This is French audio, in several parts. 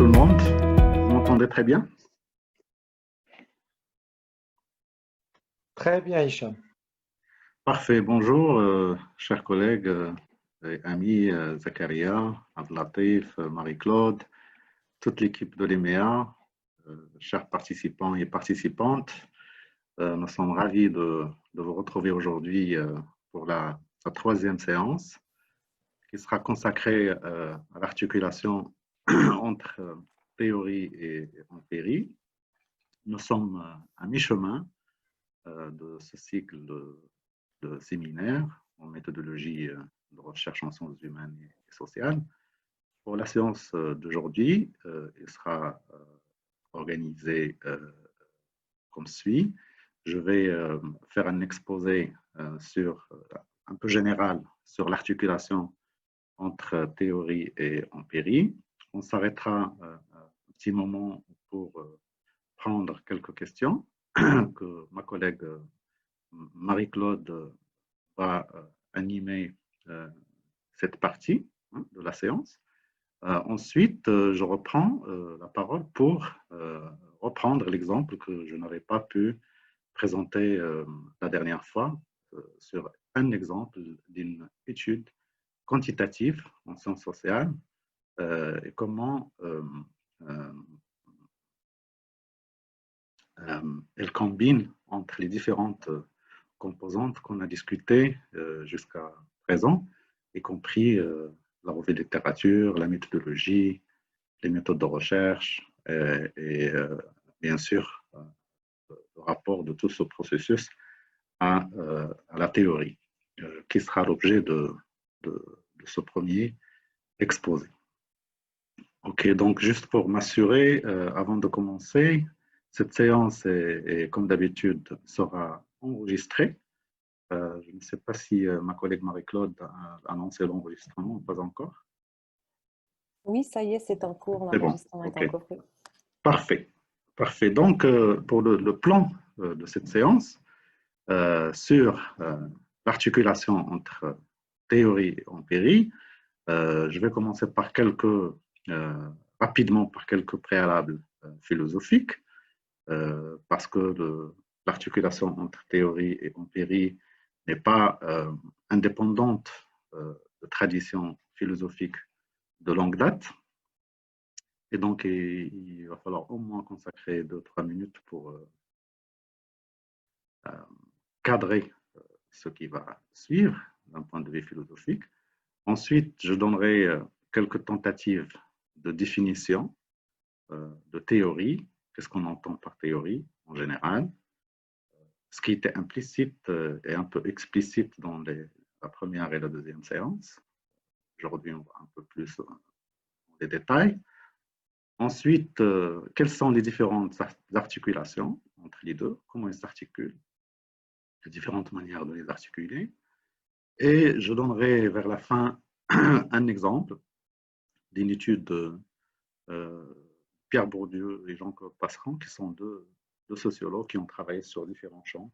tout le monde. Vous m'entendez très bien? Très bien, Hicham. Parfait. Bonjour, chers collègues et amis Zakaria, Abdelatif, Marie-Claude, toute l'équipe de l'EMEA, chers participants et participantes. Nous sommes ravis de vous retrouver aujourd'hui pour la troisième séance qui sera consacrée à l'articulation entre théorie et empirie. Nous sommes à mi-chemin de ce cycle de séminaires en méthodologie de recherche en sciences humaines et sociales. Pour la séance d'aujourd'hui, il sera organisé comme suit. Je vais faire un exposé un peu général sur l'articulation entre théorie et empirie. On s'arrêtera un petit moment pour prendre quelques questions que ma collègue Marie-Claude va animer cette partie de la séance. Ensuite, je reprends la parole pour reprendre l'exemple que je n'avais pas pu présenter la dernière fois sur un exemple d'une étude quantitative en sciences sociales et comment elle combine entre les différentes composantes qu'on a discutées jusqu'à présent, y compris la revue de littérature, la méthodologie, les méthodes de recherche et bien sûr le rapport de tout ce processus à la théorie, qui sera l'objet de ce premier exposé. Ok, donc juste pour m'assurer, avant de commencer, cette séance, comme d'habitude, sera enregistrée. Je ne sais pas si ma collègue Marie-Claude a annoncé l'enregistrement ou pas encore. Oui, ça y est, c'est en cours, C'est bon, l'enregistrement est ok. en cours. Parfait. Parfait. Donc, pour le plan de cette séance, sur l'articulation entre théorie et empirie, je vais commencer par rapidement par quelques préalables philosophiques, parce que l'articulation entre théorie et empirie n'est pas indépendante de traditions philosophiques de longue date. Et donc, il va falloir au moins consacrer 2-3 minutes pour cadrer ce qui va suivre d'un point de vue philosophique. Ensuite, je donnerai quelques tentatives de définition de théorie. Qu'est-ce qu'on entend par théorie en général? Ce qui était implicite et un peu explicite dans la première et la deuxième séance. Aujourd'hui, on va un peu plus dans les détails. Ensuite, quelles sont les différentes articulations entre les deux? Comment elles s'articulent? Les différentes manières de les articuler. Et je donnerai vers la fin un exemple d'une étude de Pierre Bourdieu et Jean-Claude Passeron, qui sont deux sociologues qui ont travaillé sur différents champs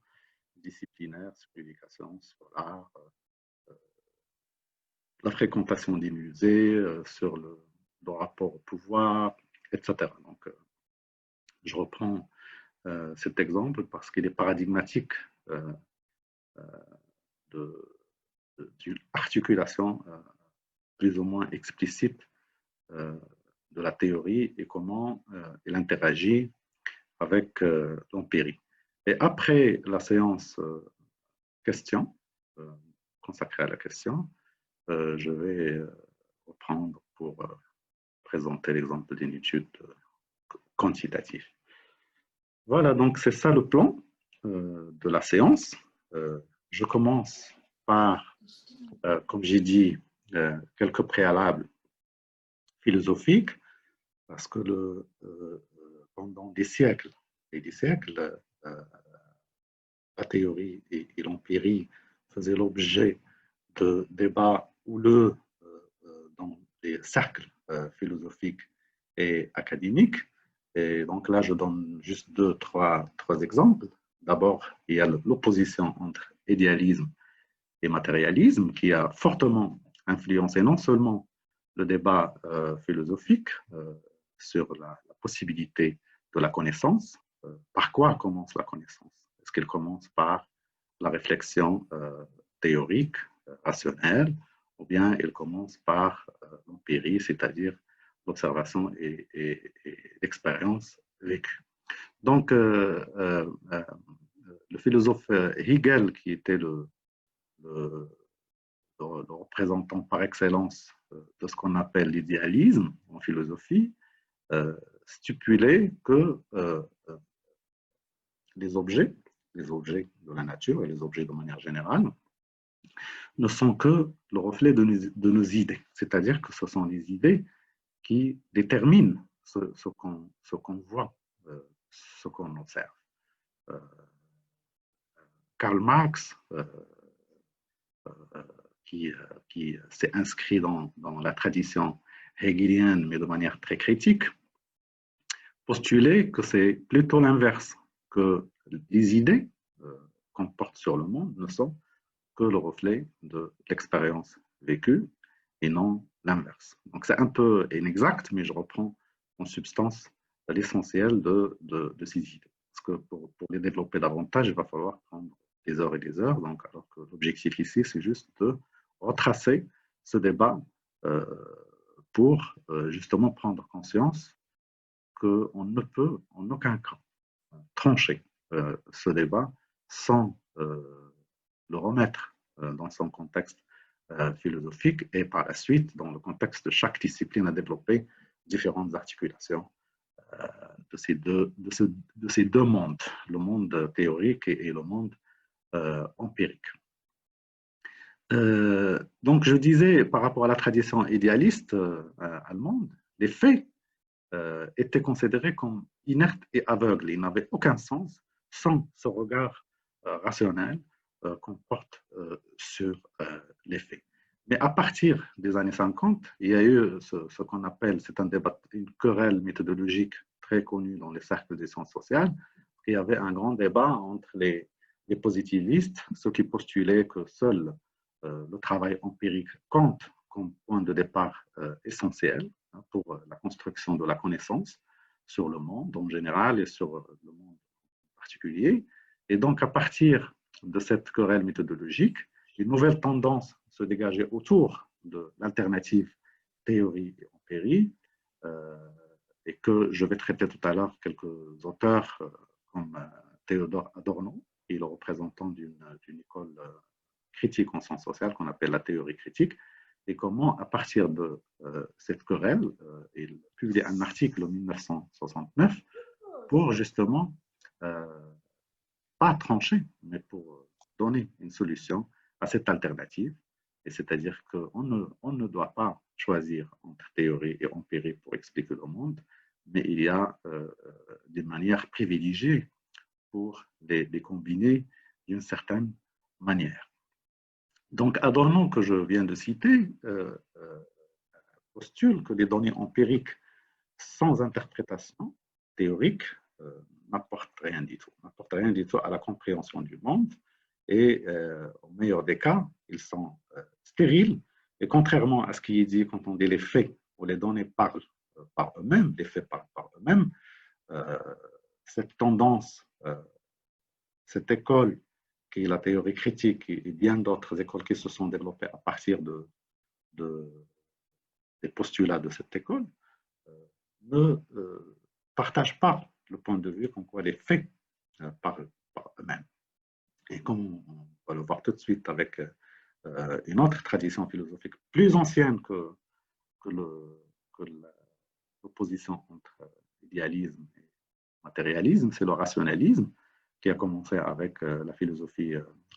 disciplinaires, sur l'éducation, sur l'art, la fréquentation des musées, sur le rapport au pouvoir, etc. Donc, je reprends cet exemple parce qu'il est paradigmatique d'une articulation plus ou moins explicite de la théorie et comment elle interagit avec l'empirie. Et après la séance question, consacrée à la question, je vais reprendre pour présenter l'exemple d'une étude quantitative. Voilà, donc c'est ça le plan de la séance. Je commence par, comme j'ai dit, quelques préalables philosophiques, parce que pendant des siècles et des siècles, la théorie et l'empirie faisaient l'objet de débats houleux dans les cercles philosophiques et académiques. Et donc là, je donne juste trois exemples. D'abord, il y a l'opposition entre idéalisme et matérialisme qui a fortement influencé non seulement le débat philosophique sur la possibilité de la connaissance. Par quoi commence la connaissance? Est-ce qu'elle commence par la réflexion théorique, rationnelle, ou bien elle commence par l'empirie, c'est-à-dire l'observation et l'expérience vécue. Donc, le philosophe Hegel, qui était le représentant par excellence de ce qu'on appelle l'idéalisme en philosophie, stipulait que les objets de la nature et les objets de manière générale ne sont que le reflet de nos idées. C'est-à-dire que ce sont les idées qui déterminent ce qu'on voit, ce qu'on observe. Karl Marx, qui s'est inscrit dans la tradition hegelienne, mais de manière très critique, postulait que c'est plutôt l'inverse, que les idées qu'on porte sur le monde ne sont que le reflet de l'expérience vécue et non l'inverse. Donc c'est un peu inexact, mais je reprends en substance l'essentiel de ces idées. Parce que pour les développer davantage, il va falloir prendre des heures et des heures. Donc, alors que l'objectif ici, c'est juste de retracer ce débat pour justement prendre conscience qu'on ne peut en aucun cas trancher ce débat sans le remettre dans son contexte philosophique et par la suite, dans le contexte de chaque discipline, à développer différentes articulations de ces deux mondes, le monde théorique et le monde empirique. Donc, je disais, par rapport à la tradition idéaliste allemande, les faits étaient considérés comme inertes et aveugles. Ils n'avaient aucun sens sans ce regard rationnel qu'on porte sur les faits. Mais à partir des années 50, il y a eu ce qu'on appelle, c'est un débat, une querelle méthodologique très connue dans les cercles des sciences sociales. Il y avait un grand débat entre les positivistes, ceux qui postulaient que seul le travail empirique compte comme point de départ essentiel pour la construction de la connaissance sur le monde en général et sur le monde en particulier. Et donc, à partir de cette querelle méthodologique, une nouvelle tendance se dégageait autour de l'alternative théorie et empirie, et que je vais traiter tout à l'heure quelques auteurs comme Théodore Adorno, qui est le représentant d'une école critique en sciences sociales qu'on appelle la théorie critique, et comment, à partir de cette querelle, il publie un article en 1969 pour justement pas trancher, mais pour donner une solution à cette alternative. Et c'est-à-dire qu'on ne doit pas choisir entre théorie et empirie pour expliquer le monde, mais il y a des manières privilégiées pour les combiner d'une certaine manière. Donc, Adorno, que je viens de citer, postule que les données empiriques sans interprétation théorique n'apportent rien du tout, n'apportent rien du tout à la compréhension du monde. Et au meilleur des cas, ils sont stériles. Et contrairement à ce qui est dit quand on dit les faits, où les données parlent par eux-mêmes, les faits parlent par eux-mêmes, cette tendance, cette école qui est la théorie critique et bien d'autres écoles qui se sont développées à partir des postulats de cette école, ne partagent pas le point de vue comme quoi les faits par eux-mêmes. Et comme on va le voir tout de suite avec une autre tradition philosophique plus ancienne que l'opposition entre idéalisme et matérialisme, c'est le rationalisme, qui a commencé avec la philosophie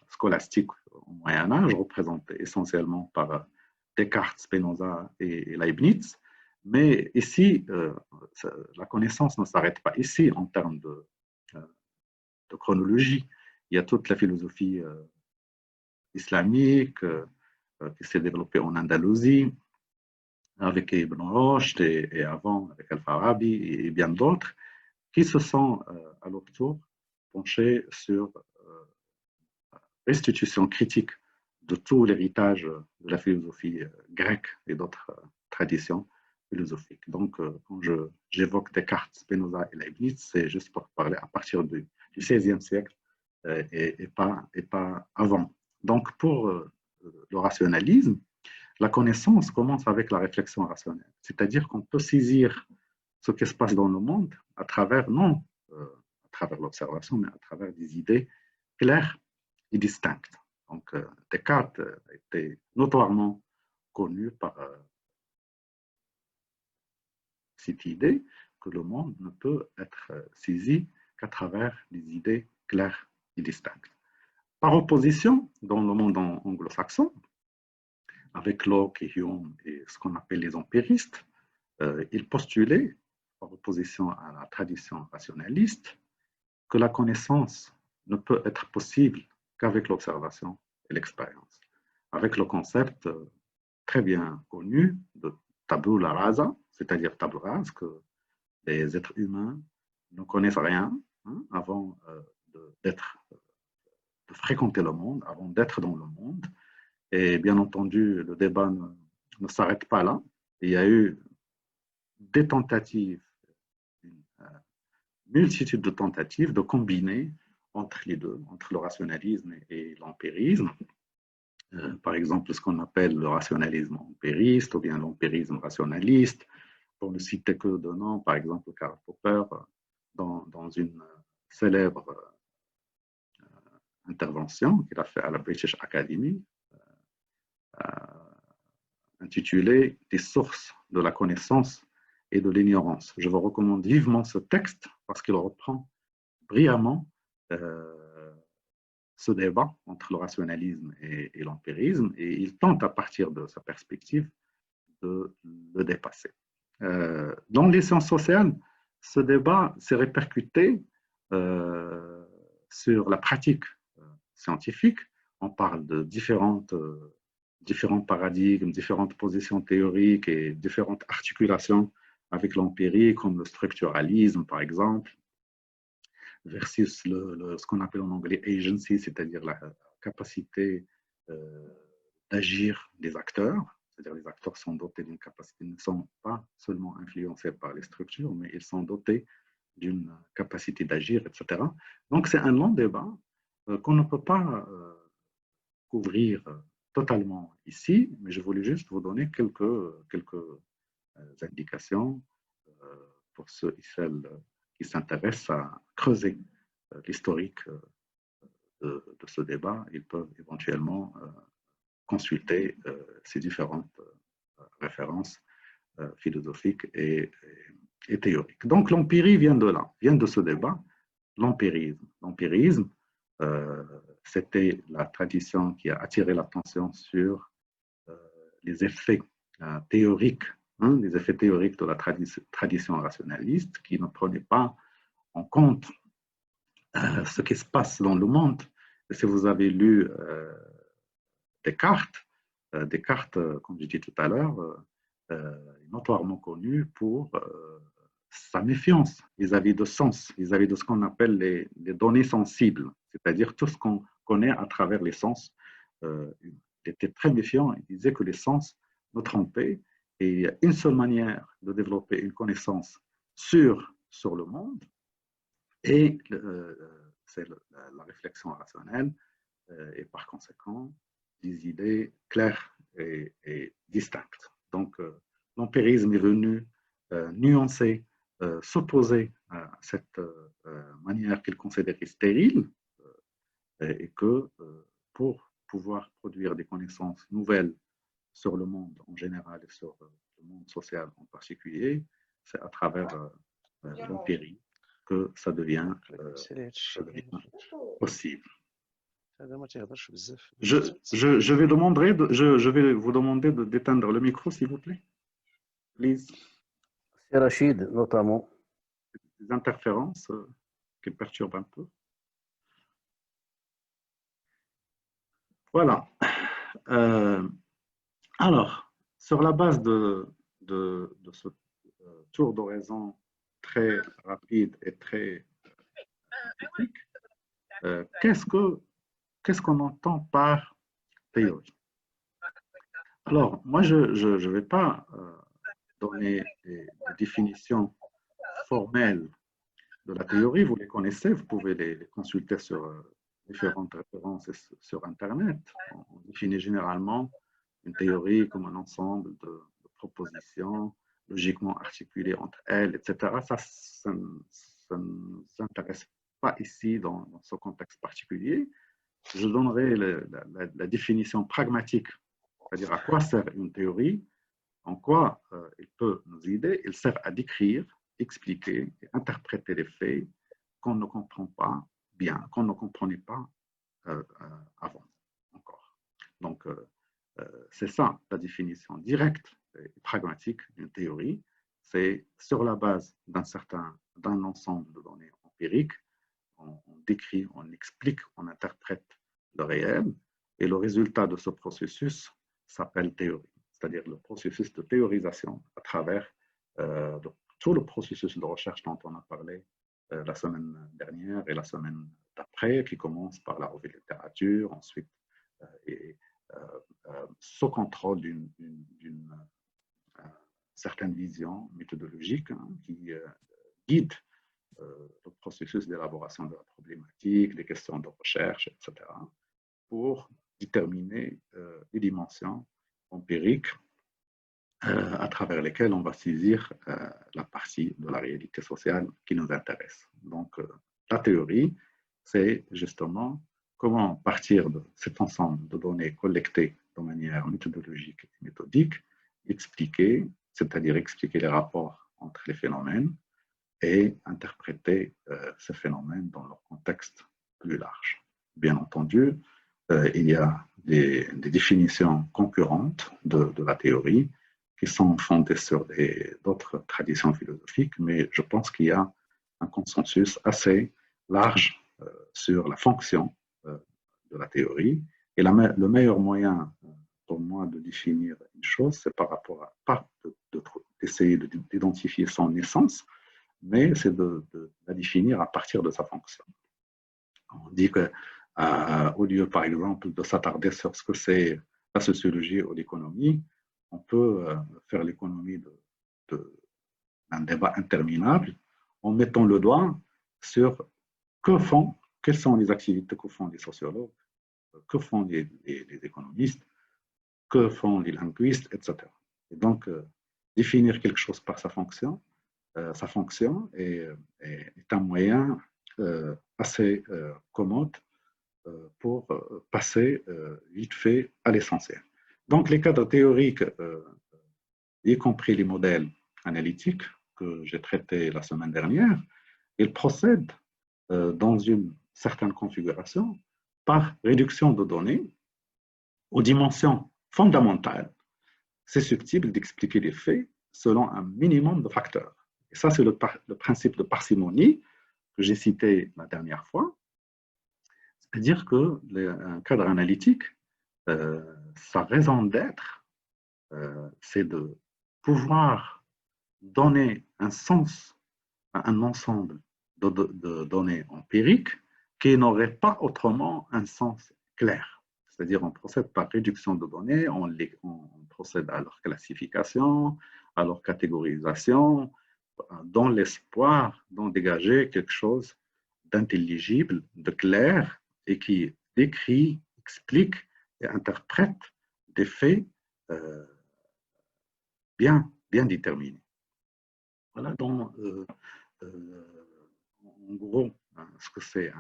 scolastique au Moyen-Âge, représentée essentiellement par Descartes, Spinoza et Leibniz. Mais ici, la connaissance ne s'arrête pas ici en termes de chronologie. Il y a toute la philosophie islamique qui s'est développée en Andalousie avec Ibn Rushd et avant avec Al-Farabi et bien d'autres qui se sont à leur tour penchés sur restitution critique de tout l'héritage de la philosophie grecque et d'autres traditions philosophique. Donc, quand j'évoque Descartes, Spinoza et Leibniz, c'est juste pour parler à partir du XVIe siècle et pas avant. Donc, pour le rationalisme, la connaissance commence avec la réflexion rationnelle. C'est-à-dire qu'on peut saisir ce qui se passe dans le monde à travers, non à travers l'observation, mais à travers des idées claires et distinctes. Donc, Descartes a été notoirement connu par cette idée que le monde ne peut être saisi qu'à travers des idées claires et distinctes. Par opposition, dans le monde anglo-saxon, avec Locke et Hume et ce qu'on appelle les empiristes, ils postulaient, par opposition à la tradition rationaliste, que la connaissance ne peut être possible qu'avec l'observation et l'expérience, avec le concept très bien connu de tabula rasa, c'est-à-dire table rase, que les êtres humains ne connaissent rien avant de fréquenter le monde, avant d'être dans le monde. Et bien entendu, le débat ne s'arrête pas là. Il y a eu des tentatives, une multitude de tentatives de combiner entre les deux, entre le rationalisme et l'empirisme. Par exemple, ce qu'on appelle le rationalisme empiriste ou bien l'empirisme rationaliste, pour ne citer que deux noms, par exemple Karl Popper, dans une célèbre intervention qu'il a fait à la British Academy, intitulée « Des sources de la connaissance et de l'ignorance ». Je vous recommande vivement ce texte parce qu'il reprend brillamment ce débat entre le rationalisme et l'empirisme, et il tente à partir de sa perspective de le dépasser. Dans les sciences sociales, ce débat s'est répercuté sur la pratique scientifique. On parle de différents paradigmes, différentes positions théoriques et différentes articulations avec l'empirie, comme le structuralisme, par exemple, versus ce qu'on appelle en anglais agency, c'est-à-dire la capacité d'agir des acteurs. C'est-à-dire les acteurs sont dotés d'une capacité, ils ne sont pas seulement influencés par les structures, mais ils sont dotés d'une capacité d'agir, etc. Donc c'est un long débat qu'on ne peut pas couvrir totalement ici, mais je voulais juste vous donner quelques indications pour ceux et celles qui s'intéressent à creuser l'historique de ce débat. Ils peuvent éventuellement consulter ces différentes références philosophiques et théoriques. Donc l'empirie vient de là, vient de ce débat, l'empirisme. L'empirisme, c'était la tradition qui a attiré l'attention sur les effets théoriques, les effets théoriques de la tradition rationaliste qui ne prenaient pas en compte ce qui se passe dans le monde. Et si vous avez lu Descartes, comme je dis tout à l'heure, est notoirement connu pour sa méfiance vis-à-vis de sens, vis-à-vis de ce qu'on appelle les données sensibles, c'est-à-dire tout ce qu'on connaît à travers les sens. Il était très méfiant, il disait que les sens nous trompaient et il y a une seule manière de développer une connaissance sûre sur le monde, et c'est la réflexion rationnelle et par conséquent des idées claires et distinctes. Donc l'empirisme est venu nuancer, s'opposer à cette manière qu'il considérait stérile et que pour pouvoir produire des connaissances nouvelles sur le monde en général et sur le monde social en particulier, c'est à travers l'empirie que ça devient possible. Je vais vous demander d'éteindre le micro, s'il vous plaît. Please. C'est Rachid, notamment. Des interférences qui perturbent un peu. Voilà. Alors, sur la base de ce tour d'horizon très rapide et très critique, qu'est-ce qu'on entend par théorie? Alors, moi, je ne vais pas donner des définitions formelles de la théorie. Vous les connaissez, vous pouvez les consulter sur différentes références sur Internet. On définit généralement une théorie comme un ensemble de propositions logiquement articulées entre elles, etc. Ça ne s'intéresse pas ici dans ce contexte particulier. Je donnerai la définition pragmatique, c'est-à-dire à quoi sert une théorie, en quoi il peut nous aider. Il sert à décrire, expliquer et interpréter les faits qu'on ne comprend pas bien, qu'on ne comprenait pas avant encore. Donc, c'est ça la définition directe et pragmatique d'une théorie. C'est sur la base d'un ensemble de données empiriques, on décrit, on explique, on interprète le réel, et le résultat de ce processus s'appelle théorie, c'est-à-dire le processus de théorisation à travers tout le processus de recherche dont on a parlé la semaine dernière et la semaine d'après, qui commence par la revue de littérature, ensuite sous contrôle d'une certaine vision méthodologique qui guide le processus d'élaboration de la problématique, des questions de recherche, etc., pour déterminer les dimensions empiriques à travers lesquelles on va saisir la partie de la réalité sociale qui nous intéresse. Donc, la théorie, c'est justement comment partir de cet ensemble de données collectées de manière méthodologique et méthodique, expliquer, c'est-à-dire expliquer les rapports entre les phénomènes et interpréter ces phénomènes dans leur contexte plus large. Bien entendu, il y a des définitions concurrentes de la théorie qui sont fondées sur d'autres traditions philosophiques, mais je pense qu'il y a un consensus assez large sur la fonction de la théorie. Et le meilleur moyen pour moi de définir une chose, c'est par rapport à, pas d'essayer d'identifier son essence, mais c'est de la définir à partir de sa fonction. On dit que au lieu, par exemple, de s'attarder sur ce que c'est la sociologie ou l'économie, on peut faire l'économie d'un débat interminable en mettant le doigt sur quelles sont les activités que font les sociologues, que font les économistes, que font les linguistes, etc. Et donc, définir quelque chose par sa fonction est un moyen assez commode pour passer vite fait à l'essentiel. Donc, les cadres théoriques, y compris les modèles analytiques que j'ai traités la semaine dernière, ils procèdent dans une certaine configuration par réduction de données aux dimensions fondamentales susceptibles d'expliquer les faits selon un minimum de facteurs. Et ça, c'est le principe de parcimonie que j'ai cité la dernière fois. C'est-à-dire qu'un cadre analytique, sa raison d'être, c'est de pouvoir donner un sens à un ensemble de données empiriques qui n'auraient pas autrement un sens clair. C'est-à-dire on procède par réduction de données, on procède à leur classification, à leur catégorisation, dans l'espoir d'en dégager quelque chose d'intelligible, de clair, et qui décrit, explique et interprète des faits bien déterminés. Voilà donc, en gros, ce que c'est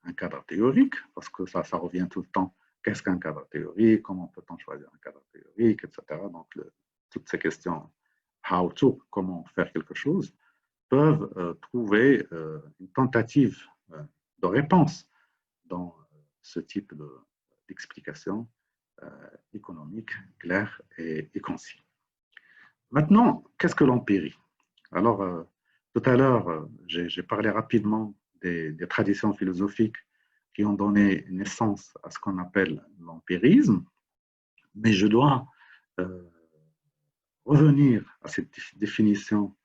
un cadre théorique, parce que ça revient tout le temps. Qu'est-ce qu'un cadre théorique? Comment peut-on choisir un cadre théorique, etc. Donc, toutes ces questions, how to, comment faire quelque chose, peuvent trouver une tentative de réponse dans ce type d'explication économique claire et concis. Maintenant, qu'est-ce que l'empirie? Alors, tout à l'heure, j'ai parlé rapidement des traditions philosophiques qui ont donné naissance à ce qu'on appelle l'empirisme, mais je dois revenir à cette définition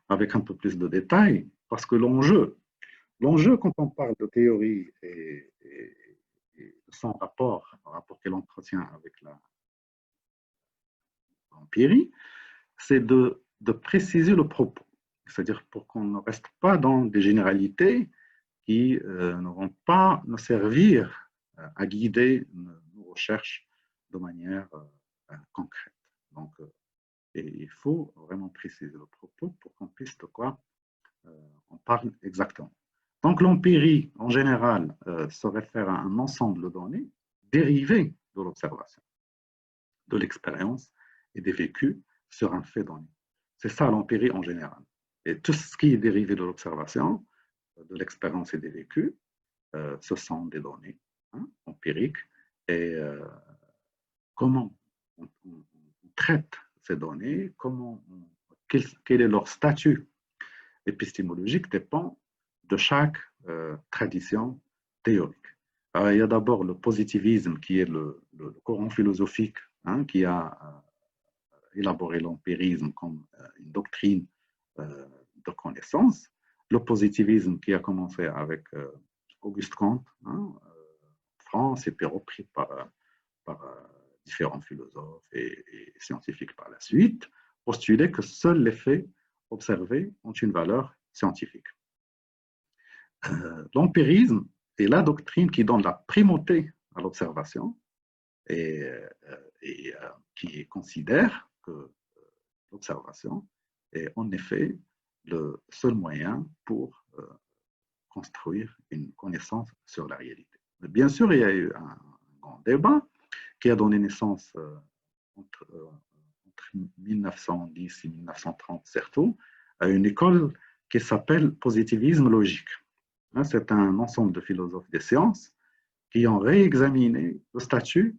avec un peu plus de détails, parce que l'enjeu quand on parle de théorie et de son rapport que l'on entretient avec l'empirie, c'est de préciser le propos, c'est-à-dire pour qu'on ne reste pas dans des généralités qui ne vont pas nous servir à guider nos recherches de manière concrète. Donc, et il faut vraiment préciser le propos pour qu'on puisse de quoi on parle exactement. Donc, l'empirie, en général, se réfère à un ensemble de données dérivées de l'observation, de l'expérience et des vécus sur un fait donné. C'est ça l'empirie en général. Et tout ce qui est dérivé de l'observation, de l'expérience et des vécus, ce sont des données empiriques. Et comment on traite ces données, quel est leur statut épistémologique dépend de chaque tradition théorique. Alors, il y a d'abord le positivisme qui est le courant philosophique qui a élaboré l'empirisme comme une doctrine de connaissance. Le positivisme qui a commencé avec Auguste Comte en France et puis repris par différents philosophes et scientifiques par la suite, postulait que seuls les faits observés ont une valeur scientifique. L'empirisme est la doctrine qui donne la primauté à l'observation et qui considère que l'observation est en effet le seul moyen pour construire une connaissance sur la réalité. Mais bien sûr, il y a eu un grand débat qui a donné naissance entre 1910 et 1930 surtout à une école qui s'appelle positivisme logique. C'est un ensemble de philosophes des sciences qui ont réexaminé le statut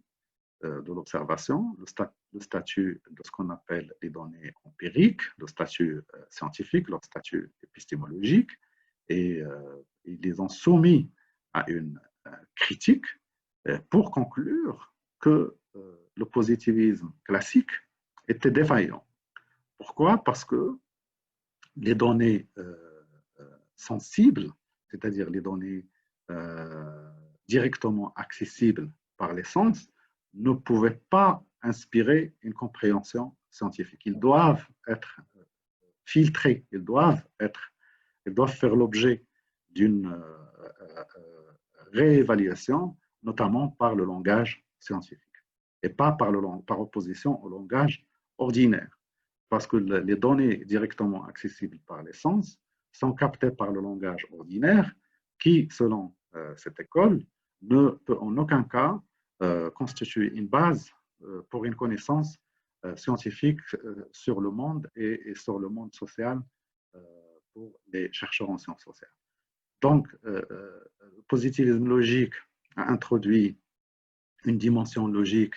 de l'observation, le statut de ce qu'on appelle les données empiriques, le statut scientifique, leur statut épistémologique, et ils les ont soumis à une critique pour conclure que le positivisme classique était défaillant. Pourquoi? Parce que les données sensibles, c'est-à-dire les données directement accessibles par les sens, ne pouvaient pas inspirer une compréhension scientifique. Ils doivent être filtrés, ils doivent faire l'objet d'une réévaluation, notamment par le langage scientifique, et pas par opposition au langage ordinaire. Parce que les données directement accessibles par les sens sont captées par le langage ordinaire qui, selon cette école, ne peut en aucun cas constituer une base pour une connaissance scientifique sur le monde et sur le monde social pour les chercheurs en sciences sociales. Donc, le positivisme logique a introduit une dimension logique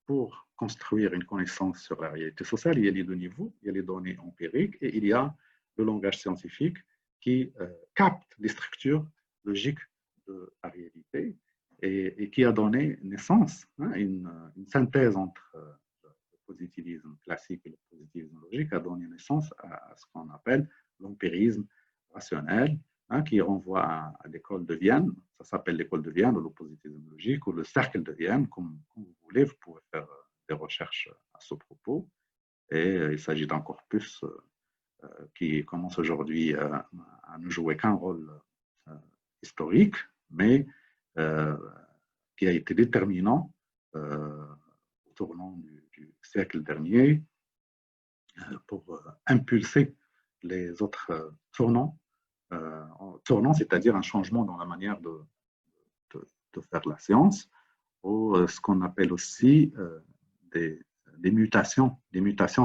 pour construire une connaissance sur la réalité sociale. Il y a les deux niveaux, il y a les données empiriques et il y a le langage scientifique qui capte les structures logiques de la réalité et qui a donné naissance à une synthèse entre le positivisme classique et le positivisme logique, a donné naissance à ce qu'on appelle l'empirisme rationnel, qui renvoie à l'école de Vienne. Ça s'appelle l'école de Vienne ou le positivisme logique ou le cercle de Vienne, comme vous voulez. Vous pouvez faire des recherches à ce propos. Et il s'agit d'un corpus qui commence aujourd'hui à ne jouer qu'un rôle historique, mais qui a été déterminant au tournant du siècle dernier pour impulser les autres tournants, c'est-à-dire un changement dans la manière de faire la science, ou ce qu'on appelle aussi des mutations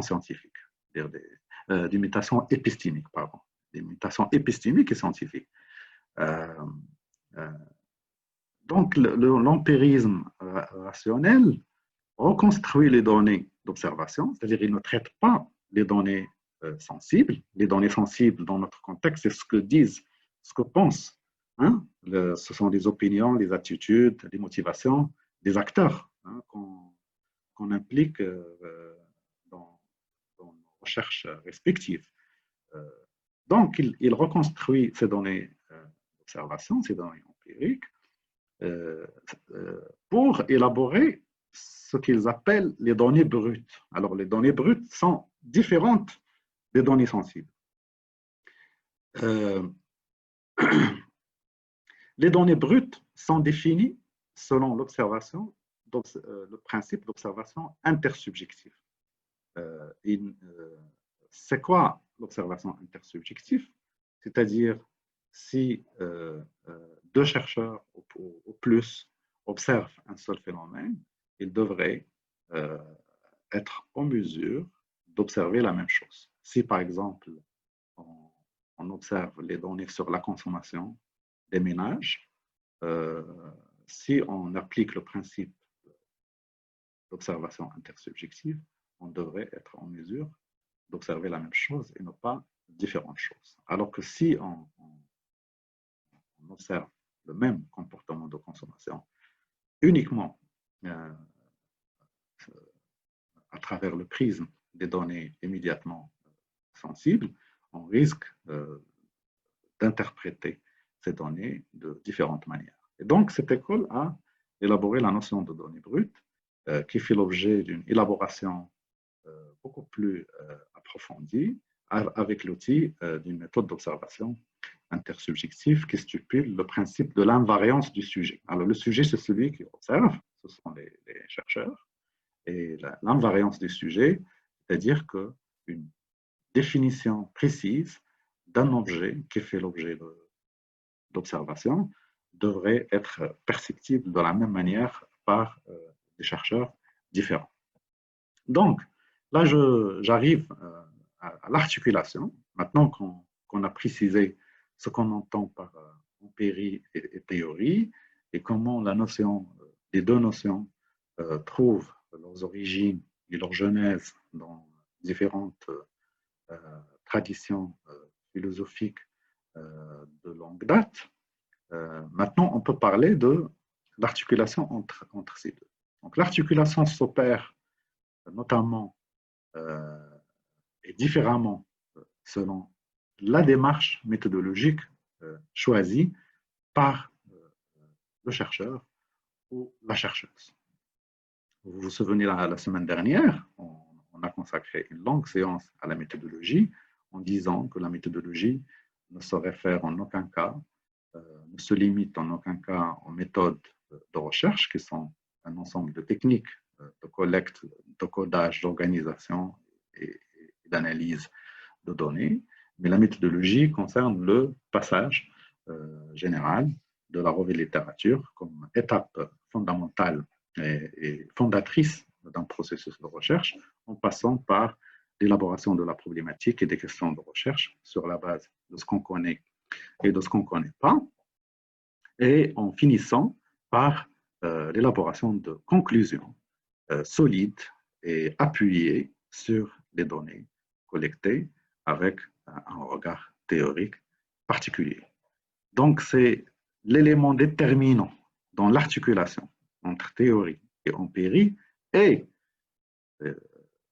scientifiques, des mutations épistémiques, pardon, des mutations épistémiques et scientifiques. Donc, l'empirisme rationnel reconstruit les données d'observation, c'est-à-dire il ne traite pas les données sensibles. Les données sensibles, dans notre contexte, c'est ce que pensent. Ce sont les opinions, les attitudes, les motivations des acteurs qu'on implique dans nos recherches respectives. Donc, il reconstruit ces données d'observation, ces données empiriques, pour élaborer ce qu'ils appellent les données brutes. Alors, les données brutes sont différentes des données sensibles. Les données brutes sont définies selon l'observation, le principe d'observation intersubjective. C'est quoi l'observation intersubjective? C'est-à-dire, si deux chercheurs au plus observent un seul phénomène, ils devraient être en mesure d'observer la même chose. Si, par exemple, on observe les données sur la consommation des ménages, si on applique le principe d'observation intersubjective, on devrait être en mesure d'observer la même chose et non pas différentes choses. Alors que si on observe le même comportement de consommation uniquement à travers le prisme des données immédiatement sensibles, on risque d'interpréter ces données de différentes manières. Et donc, cette école a élaboré la notion de données brutes qui fait l'objet d'une élaboration beaucoup plus approfondie avec l'outil d'une méthode d'observation intersubjective qui stipule le principe de l'invariance du sujet. Alors, le sujet, c'est celui qui observe, ce sont les chercheurs, et l'invariance du sujet, c'est-à-dire qu'une définition précise d'un objet qui fait l'objet d'observation devrait être perceptible de la même manière par des chercheurs différents. Donc, là, j'arrive à l'articulation. Maintenant qu'on a précisé ce qu'on entend par empérie et théorie et comment les deux notions trouvent leurs origines et leur genèse dans différentes traditions philosophiques de longue date, maintenant on peut parler de l'articulation entre ces deux. Donc l'articulation s'opère notamment et différemment selon la démarche méthodologique choisie par le chercheur ou la chercheuse. Vous vous souvenez, la semaine dernière, on a consacré une longue séance à la méthodologie en disant que la méthodologie ne se réfère en aucun cas, ne se limite en aucun cas aux méthodes de recherche qui sont un ensemble de techniques de collecte, de codage, d'organisation et d'analyse de données, mais la méthodologie concerne le passage général de la revue de littérature comme étape fondamentale et fondatrice d'un processus de recherche, en passant par l'élaboration de la problématique et des questions de recherche sur la base de ce qu'on connaît et de ce qu'on ne connaît pas, et en finissant par l'élaboration de conclusions solides et appuyées sur les données collectées avec un regard théorique particulier. Donc, c'est l'élément déterminant dans l'articulation entre théorie et empérie et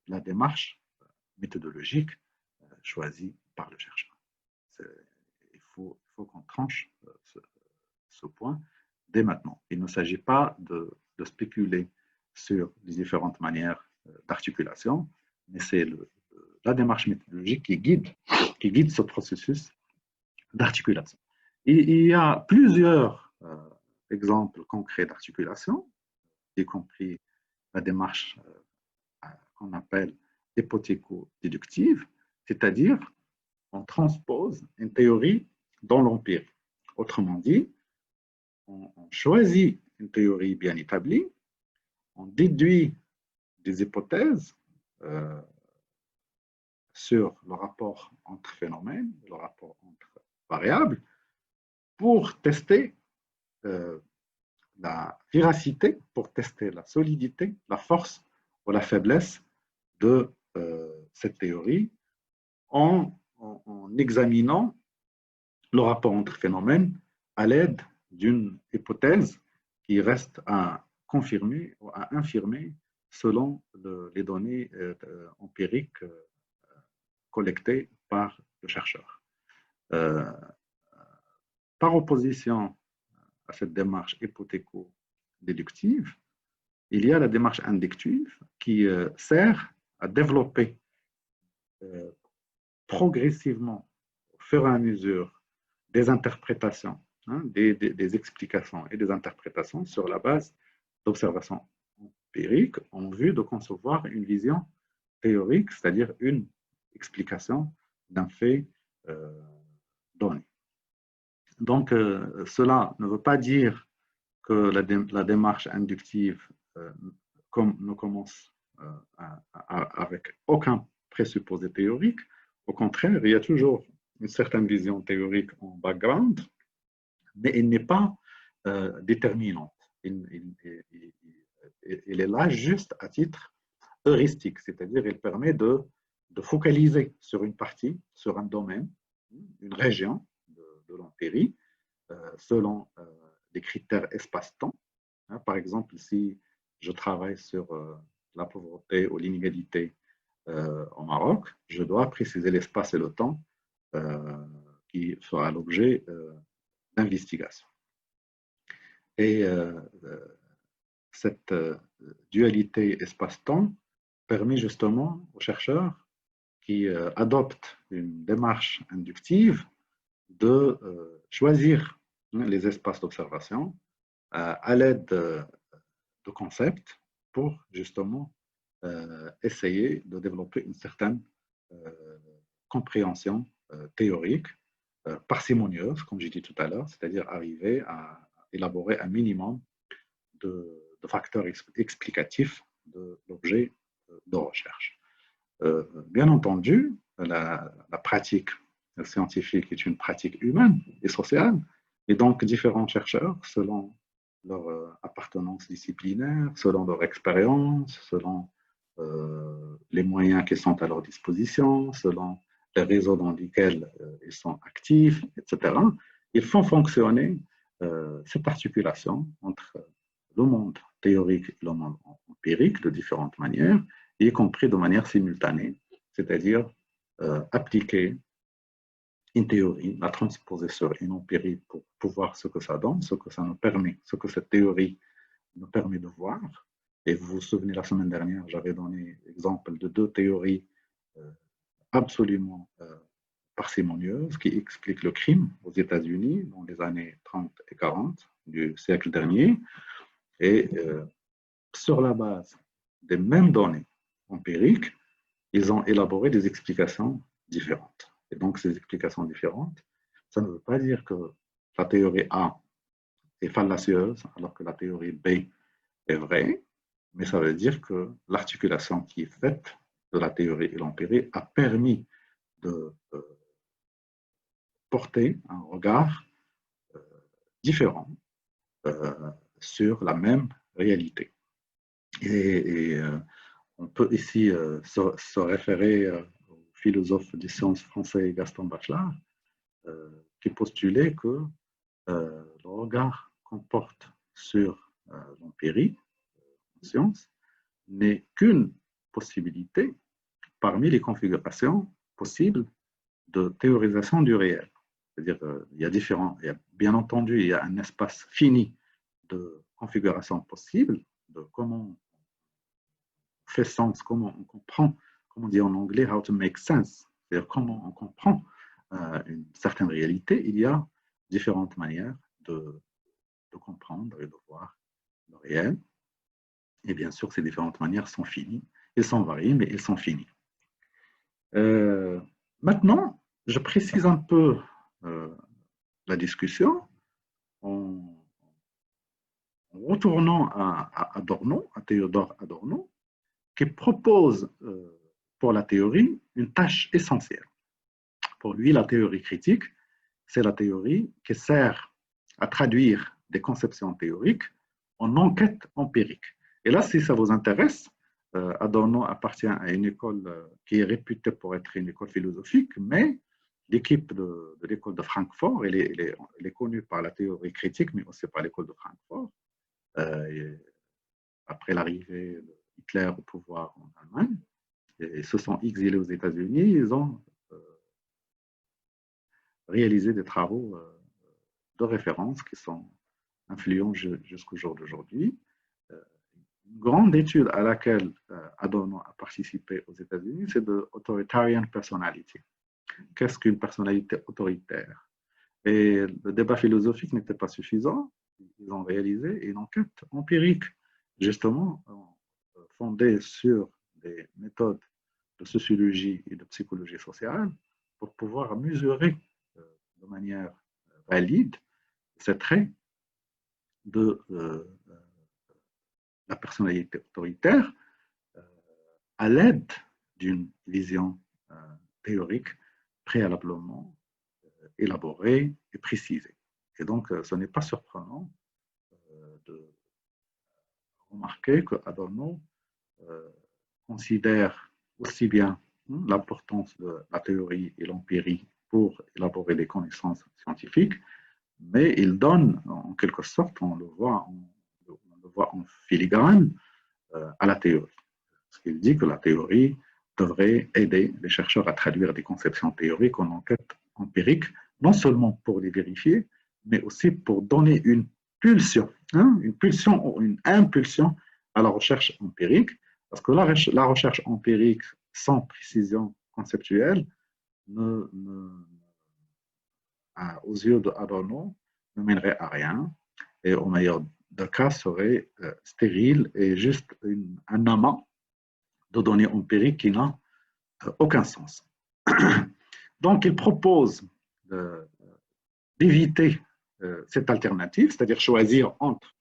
la démarche méthodologique choisie par le chercheur. Il faut qu'on tranche ce point dès maintenant. Il ne s'agit pas de spéculer sur les différentes manières d'articulation, mais c'est la démarche méthodologique qui guide ce processus d'articulation. Il y a plusieurs exemples concrets d'articulation, y compris la démarche qu'on appelle hypothéco-déductive, c'est-à-dire on transpose une théorie dans l'empirique. Autrement dit, on choisit une théorie bien établie, on déduit des hypothèses sur le rapport entre phénomènes, le rapport entre variables, pour tester la véracité, pour tester la solidité, la force ou la faiblesse de cette théorie en examinant le rapport entre phénomènes à l'aide d'une hypothèse qui reste à confirmer ou à infirmer selon les données empiriques collectées par le chercheur. Par opposition à cette démarche hypothéco-déductive, il y a la démarche inductive qui sert à développer progressivement, au fur et à mesure, des interprétations, hein, des explications et des interprétations sur la base d'observations empiriques en vue de concevoir une vision théorique, c'est-à-dire une explication d'un fait donné. Donc, cela ne veut pas dire que la démarche inductive ne commence avec aucun présupposé théorique. Au contraire, il y a toujours une certaine vision théorique en background, mais elle n'est pas déterminante. Elle est là juste à titre heuristique, c'est-à-dire elle permet de focaliser sur une partie, sur un domaine, une région de l'empérie, selon des critères espace-temps. Par exemple, si je travaille sur la pauvreté ou l'inégalité au Maroc, je dois préciser l'espace et le temps qui sera l'objet d'investigation. Et cette dualité espace-temps permet justement aux chercheurs qui adoptent une démarche inductive de choisir les espaces d'observation à l'aide de concepts pour justement essayer de développer une certaine compréhension théorique parcimonieuse, comme j'ai dit tout à l'heure, c'est-à-dire arriver à élaborer un minimum de facteurs explicatifs de l'objet de recherche. Bien entendu, la pratique scientifique est une pratique humaine et sociale, et donc différents chercheurs, selon leur appartenance disciplinaire, selon leur expérience, selon les moyens qui sont à leur disposition, selon les réseaux dans lesquels ils sont actifs, etc., ils font fonctionner cette articulation entre le monde théorique et le monde empirique de différentes manières, y compris de manière simultanée, c'est-à-dire appliquer une théorie, la transposer sur une empirie pour voir ce que ça donne, ce que ça nous permet, ce que cette théorie nous permet de voir. Et vous vous souvenez, la semaine dernière, j'avais donné l'exemple de deux théories absolument parcimonieuses qui expliquent le crime aux États-Unis dans les années 30 et 40 du siècle dernier. Et sur la base des mêmes données empiriques, ils ont élaboré des explications différentes. Et donc, ces explications différentes, ça ne veut pas dire que la théorie A est fallacieuse alors que la théorie B est vraie, mais ça veut dire que l'articulation qui est faite de la théorie et l'empirique a permis de porter un regard différent sur la même réalité. Et on peut ici se référer au philosophe des sciences français Gaston Bachelard, qui postulait que le regard qu'on porte sur l'empirique en science n'est qu'une possibilité parmi les configurations possibles de théorisation du réel. C'est-à-dire il y a bien entendu, il y a un espace fini de configuration possible, de comment on fait sens, comment on comprend, comme on dit en anglais, how to make sense, c'est-à-dire comment on comprend une certaine réalité. Il y a différentes manières de comprendre et de voir le réel. Et bien sûr, ces différentes manières sont finies. Elles sont variées, mais elles sont finies. Maintenant, je précise un peu la discussion en retournant à Adorno, à Théodore Adorno, qui propose pour la théorie une tâche essentielle. Pour lui, la théorie critique, c'est la théorie qui sert à traduire des conceptions théoriques en enquête empirique. Et là, si ça vous intéresse, Adorno appartient à une école qui est réputée pour être une école philosophique, mais l'équipe de l'école de Francfort, elle est connue par la théorie critique, mais aussi par l'école de Francfort. Après l'arrivée d'Hitler au pouvoir en Allemagne, ils se sont exilés aux États-Unis, ils ont réalisé des travaux de référence qui sont influents jusqu'au jour d'aujourd'hui. Une grande étude à laquelle Adorno a participé aux États-Unis, c'est de Authoritarian Personality. Qu'est-ce qu'une personnalité autoritaire? Et le débat philosophique n'était pas suffisant. Ils ont réalisé une enquête empirique, justement, fondée sur des méthodes de sociologie et de psychologie sociale pour pouvoir mesurer de manière valide ces traits de la personnalité autoritaire à l'aide d'une vision théorique préalablement élaborée et précisée. Et donc, ce n'est pas surprenant de remarquer que Adorno considère aussi bien l'importance de la théorie et l'empirie pour élaborer des connaissances scientifiques, mais il donne, en quelque sorte, on le voit en filigrane, à la théorie. Parce qu'il dit que la théorie devrait aider les chercheurs à traduire des conceptions théoriques en enquête empirique, non seulement pour les vérifier, mais aussi pour donner une pulsion ou une impulsion à la recherche empirique, parce que la recherche empirique sans précision conceptuelle aux yeux d'Adorno ne mènerait à rien, et au meilleur des cas serait stérile et juste un amas de données empiriques qui n'a aucun sens. Donc, il propose d'éviter cette alternative, c'est-à-dire choisir entre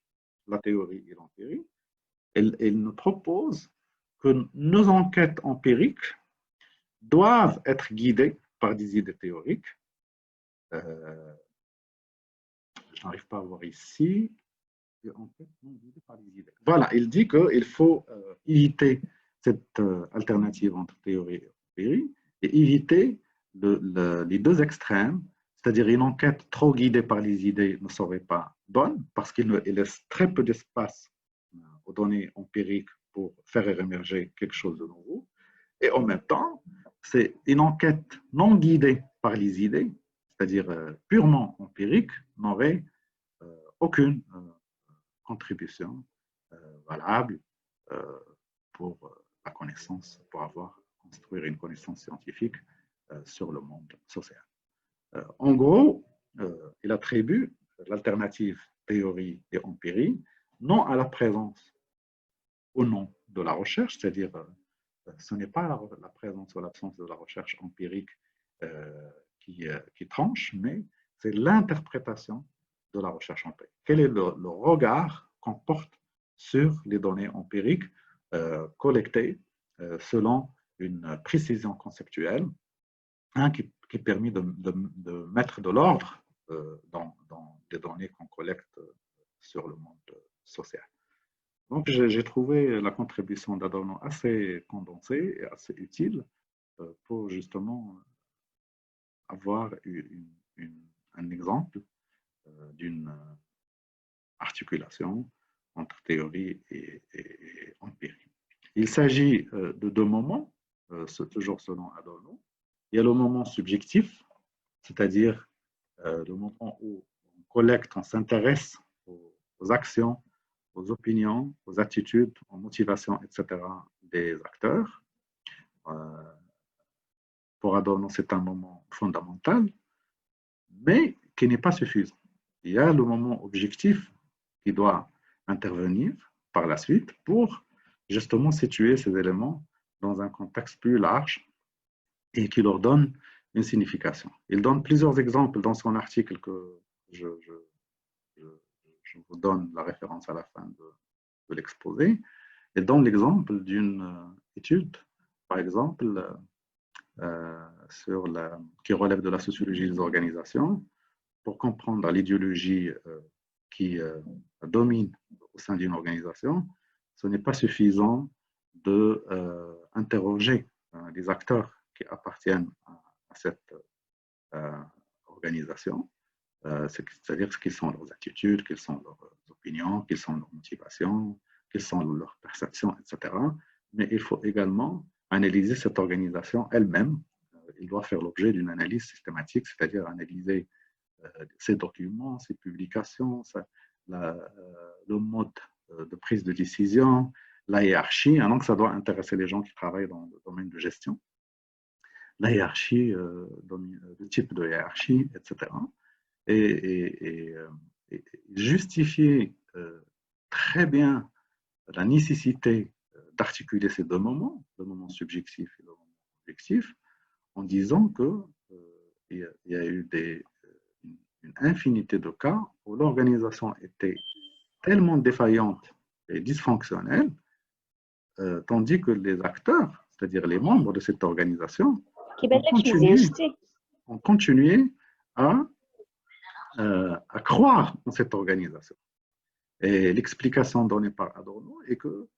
la théorie et l'empirie. Il nous propose que nos enquêtes empiriques doivent être guidées par des idées théoriques. Je n'arrive pas à voir ici. Voilà, il dit qu'il faut éviter cette alternative entre théorie et empirie et éviter les deux extrêmes, c'est-à-dire une enquête trop guidée par les idées ne serait pas bonne parce qu'il laisse très peu d'espace aux données empiriques pour faire émerger quelque chose de nouveau. Et en même temps, c'est une enquête non guidée par les idées, c'est-à-dire purement empirique, n'aurait aucune contribution valable pour la connaissance, pour construire une connaissance scientifique sur le monde social. En gros, il attribue l'alternative théorie et empirie non à la présence ou non de la recherche, c'est-à-dire ce n'est pas la présence ou l'absence de la recherche empirique qui tranche, mais c'est l'interprétation de la recherche empirique. Quel est le regard qu'on porte sur les données empiriques collectées selon une précision conceptuelle qui permet de mettre de l'ordre dans les données qu'on collecte sur le monde social. Donc, j'ai trouvé la contribution d'Adorno assez condensée et assez utile pour justement avoir un exemple d'une articulation entre théorie et empirie. Il s'agit de deux moments, toujours selon Adorno. Il y a le moment subjectif, c'est-à-dire le moment où on collecte, on s'intéresse aux actions, aux opinions, aux attitudes, aux motivations, etc. des acteurs. Pour Adorno, c'est un moment fondamental, mais qui n'est pas suffisant. Il y a le moment objectif qui doit intervenir par la suite pour justement situer ces éléments dans un contexte plus large et qui leur donne une signification. Il donne plusieurs exemples dans son article que je vous donne la référence à la fin de l'exposé. Il donne l'exemple d'une étude, par exemple, qui relève de la sociologie des organisations, pour comprendre l'idéologie qui domine au sein d'une organisation. Ce n'est pas suffisant d'interroger les acteurs qui appartiennent à cette organisation, c'est-à-dire quelles sont leurs attitudes, quelles sont leurs opinions, quelles sont leurs motivations, quelles sont leurs perceptions, etc. Mais il faut également analyser cette organisation elle-même. Il doit faire l'objet d'une analyse systématique, c'est-à-dire analyser ses documents, ses publications, le mode de prise de décision, la hiérarchie. Et donc, ça doit intéresser les gens qui travaillent dans le domaine de gestion. La hiérarchie, le type de hiérarchie, etc. Et justifier très bien la nécessité d'articuler ces deux moments, le moment subjectif et le moment objectif, en disant qu'il y a eu une infinité de cas où l'organisation était tellement défaillante et dysfonctionnelle, tandis que les acteurs, c'est-à-dire les membres de cette organisation, ont continué à croire dans cette organisation. Et l'explication donnée par Adorno est que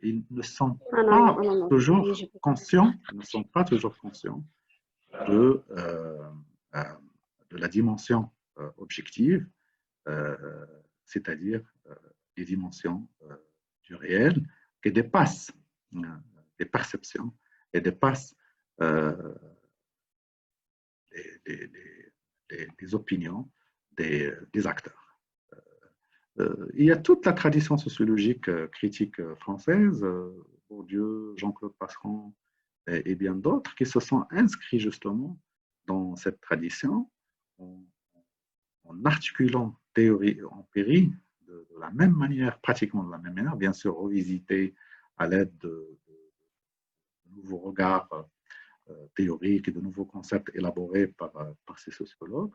ils ne sont pas toujours conscients, de la dimension objective, c'est-à-dire les dimensions du réel qui dépassent les perceptions et dépassent les opinions des acteurs. Il y a toute la tradition sociologique critique française, Bourdieu, Jean-Claude Passeron et bien d'autres, qui se sont inscrits justement dans cette tradition en articulant théorie et empirie de la même manière, pratiquement de la même manière, bien sûr revisité à l'aide de nouveaux regards théoriques et de nouveaux concepts élaborés par ces sociologues.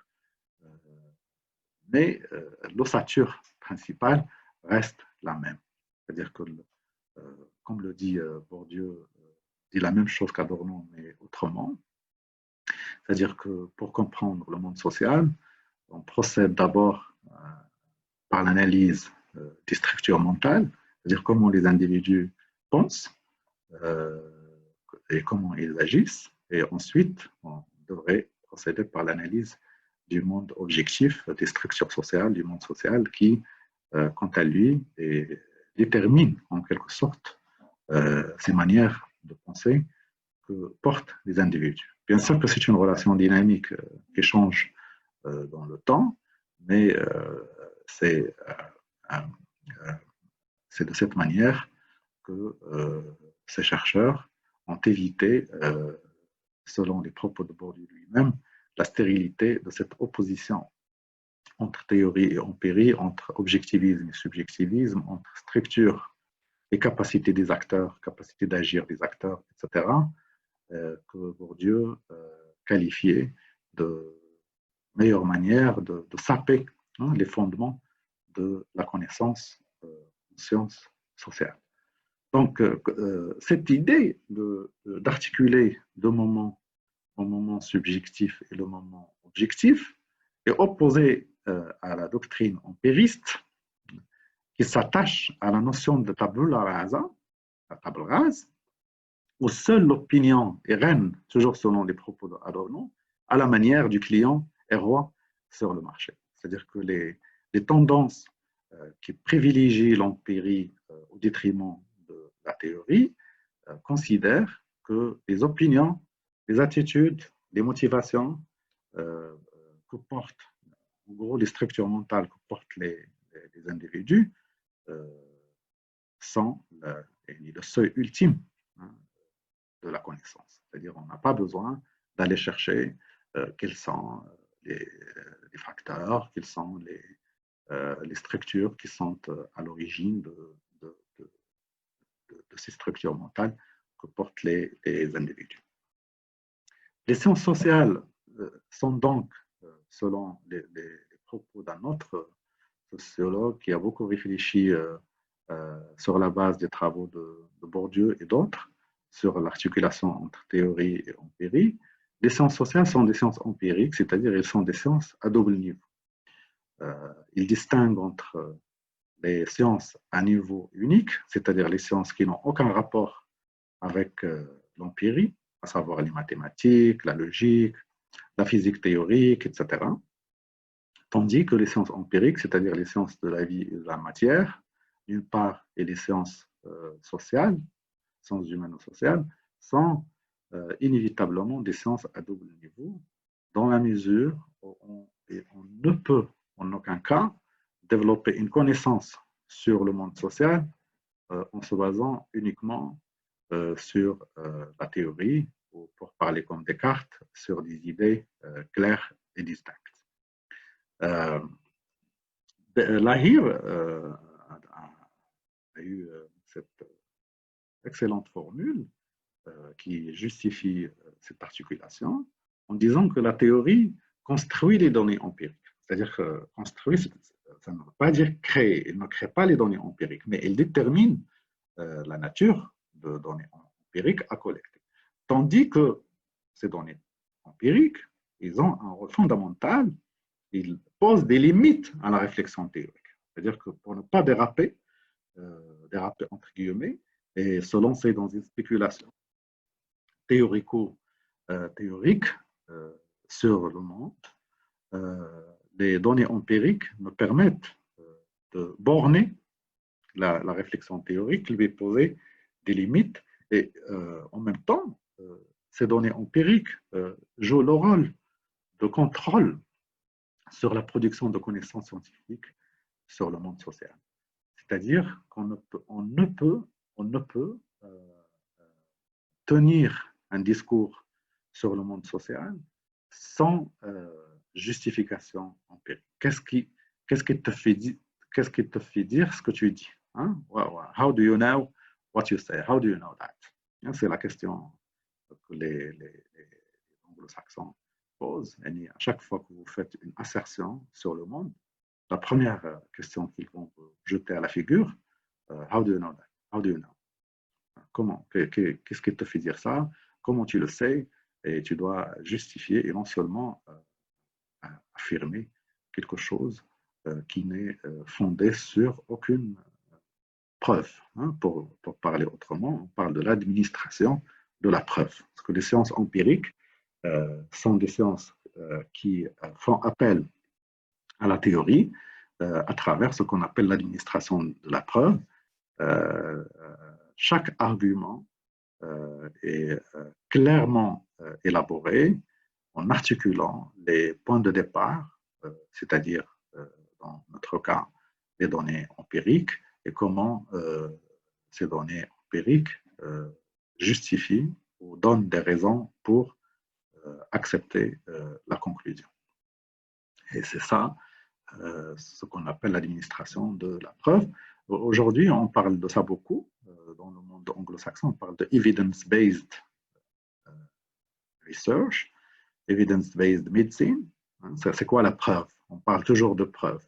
Mais l'ossature principale reste la même. C'est-à-dire que, comme le dit Bourdieu, dit la même chose qu'Adorno, mais autrement. C'est-à-dire que pour comprendre le monde social, on procède d'abord par l'analyse des structures mentales, c'est-à-dire comment les individus pensent et comment ils agissent. Et ensuite, on devrait procéder par l'analyse du monde objectif, des structures sociales, du monde social qui, quant à lui, détermine en quelque sorte ces manières de penser que portent les individus. Bien sûr que c'est une relation dynamique qui change dans le temps, mais c'est de cette manière que ces chercheurs ont évité, selon les propos de Bourdieu lui-même, la stérilité de cette opposition entre théorie et empirie, entre objectivisme et subjectivisme, entre structure et capacité des acteurs, capacité d'agir des acteurs, etc., que Bourdieu qualifiait de meilleure manière de saper les fondements de la connaissance en sciences sociales. Donc, cette idée d'articuler deux moments, le moment subjectif et le moment objectif, est opposée à la doctrine empiriste qui s'attache à la notion de tabula rasa, la table rase, où seule l'opinion est reine, toujours selon les propos d'Adorno, à la manière du client est roi sur le marché. C'est-à-dire que les tendances qui privilégient l'empirie au détriment de la théorie considèrent que les opinions, les attitudes, les motivations que portent, en gros, les structures mentales que portent les individus sont le seuil ultime de la connaissance. C'est-à-dire qu'on n'a pas besoin d'aller chercher quels sont les facteurs, quelles sont les structures qui sont à l'origine de ces structures mentales que portent les individus. Les sciences sociales sont donc, selon les propos d'un autre sociologue qui a beaucoup réfléchi sur la base des travaux de Bourdieu et d'autres, sur l'articulation entre théorie et empirie, les sciences sociales sont des sciences empiriques, c'est-à-dire elles sont des sciences à double niveau. Ils distinguent entre les sciences à niveau unique, c'est-à-dire les sciences qui n'ont aucun rapport avec l'empirie, à savoir les mathématiques, la logique, la physique théorique, etc. Tandis que les sciences empiriques, c'est-à-dire les sciences de la vie et de la matière, d'une part, et les sciences sociales, sciences humaines ou sociales, sont inévitablement des sciences à double niveau, dans la mesure où on ne peut en aucun cas développer une connaissance sur le monde social en se basant uniquement sur la théorie, ou pour parler comme Descartes, sur des idées claires et distinctes. Lahire a eu cette excellente formule qui justifie cette articulation en disant que la théorie construit les données empiriques. C'est-à-dire que construire, ça ne veut pas dire créer. Elle ne crée pas les données empiriques, mais elle détermine la nature de données empiriques à collecter. Tandis que ces données empiriques, ils ont un rôle fondamental, ils posent des limites à la réflexion théorique. C'est-à-dire que pour ne pas déraper entre guillemets, et se lancer dans une spéculation théorique sur le monde, les données empiriques me permettent de borner la réflexion théorique, lui poser des limites, et en même temps, ces données empiriques jouent le rôle de contrôle sur la production de connaissances scientifiques sur le monde social. C'est-à-dire qu'on ne peut tenir un discours sur le monde social sans justification empirique. Qu'est-ce qui te fait dire ce que tu dis? Hein? How do you know what you say? How do you know that? C'est la question que les anglo-saxons posent. Et à chaque fois que vous faites une assertion sur le monde, la première question qu'ils vont vous jeter à la figure, how do you know that? How do you know? Comment? Qu'est-ce qui te fait dire ça? Comment tu le sais? Et tu dois justifier et non seulement affirmer quelque chose qui n'est fondé sur aucune preuve. Hein? Pour parler autrement, on parle de l'administration de la preuve. Parce que les sciences empiriques sont des sciences qui font appel à la théorie à travers ce qu'on appelle l'administration de la preuve. Chaque argument est clairement élaboré en articulant les points de départ, c'est-à-dire, dans notre cas, les données empiriques, et comment ces données empiriques justifient ou donnent des raisons pour accepter la conclusion. Et c'est ça, ce qu'on appelle l'administration de la preuve. Aujourd'hui, on parle de ça beaucoup. Dans le monde anglo-saxon, on parle de evidence-based research, evidence-based medicine. C'est quoi la preuve? On parle toujours de preuve.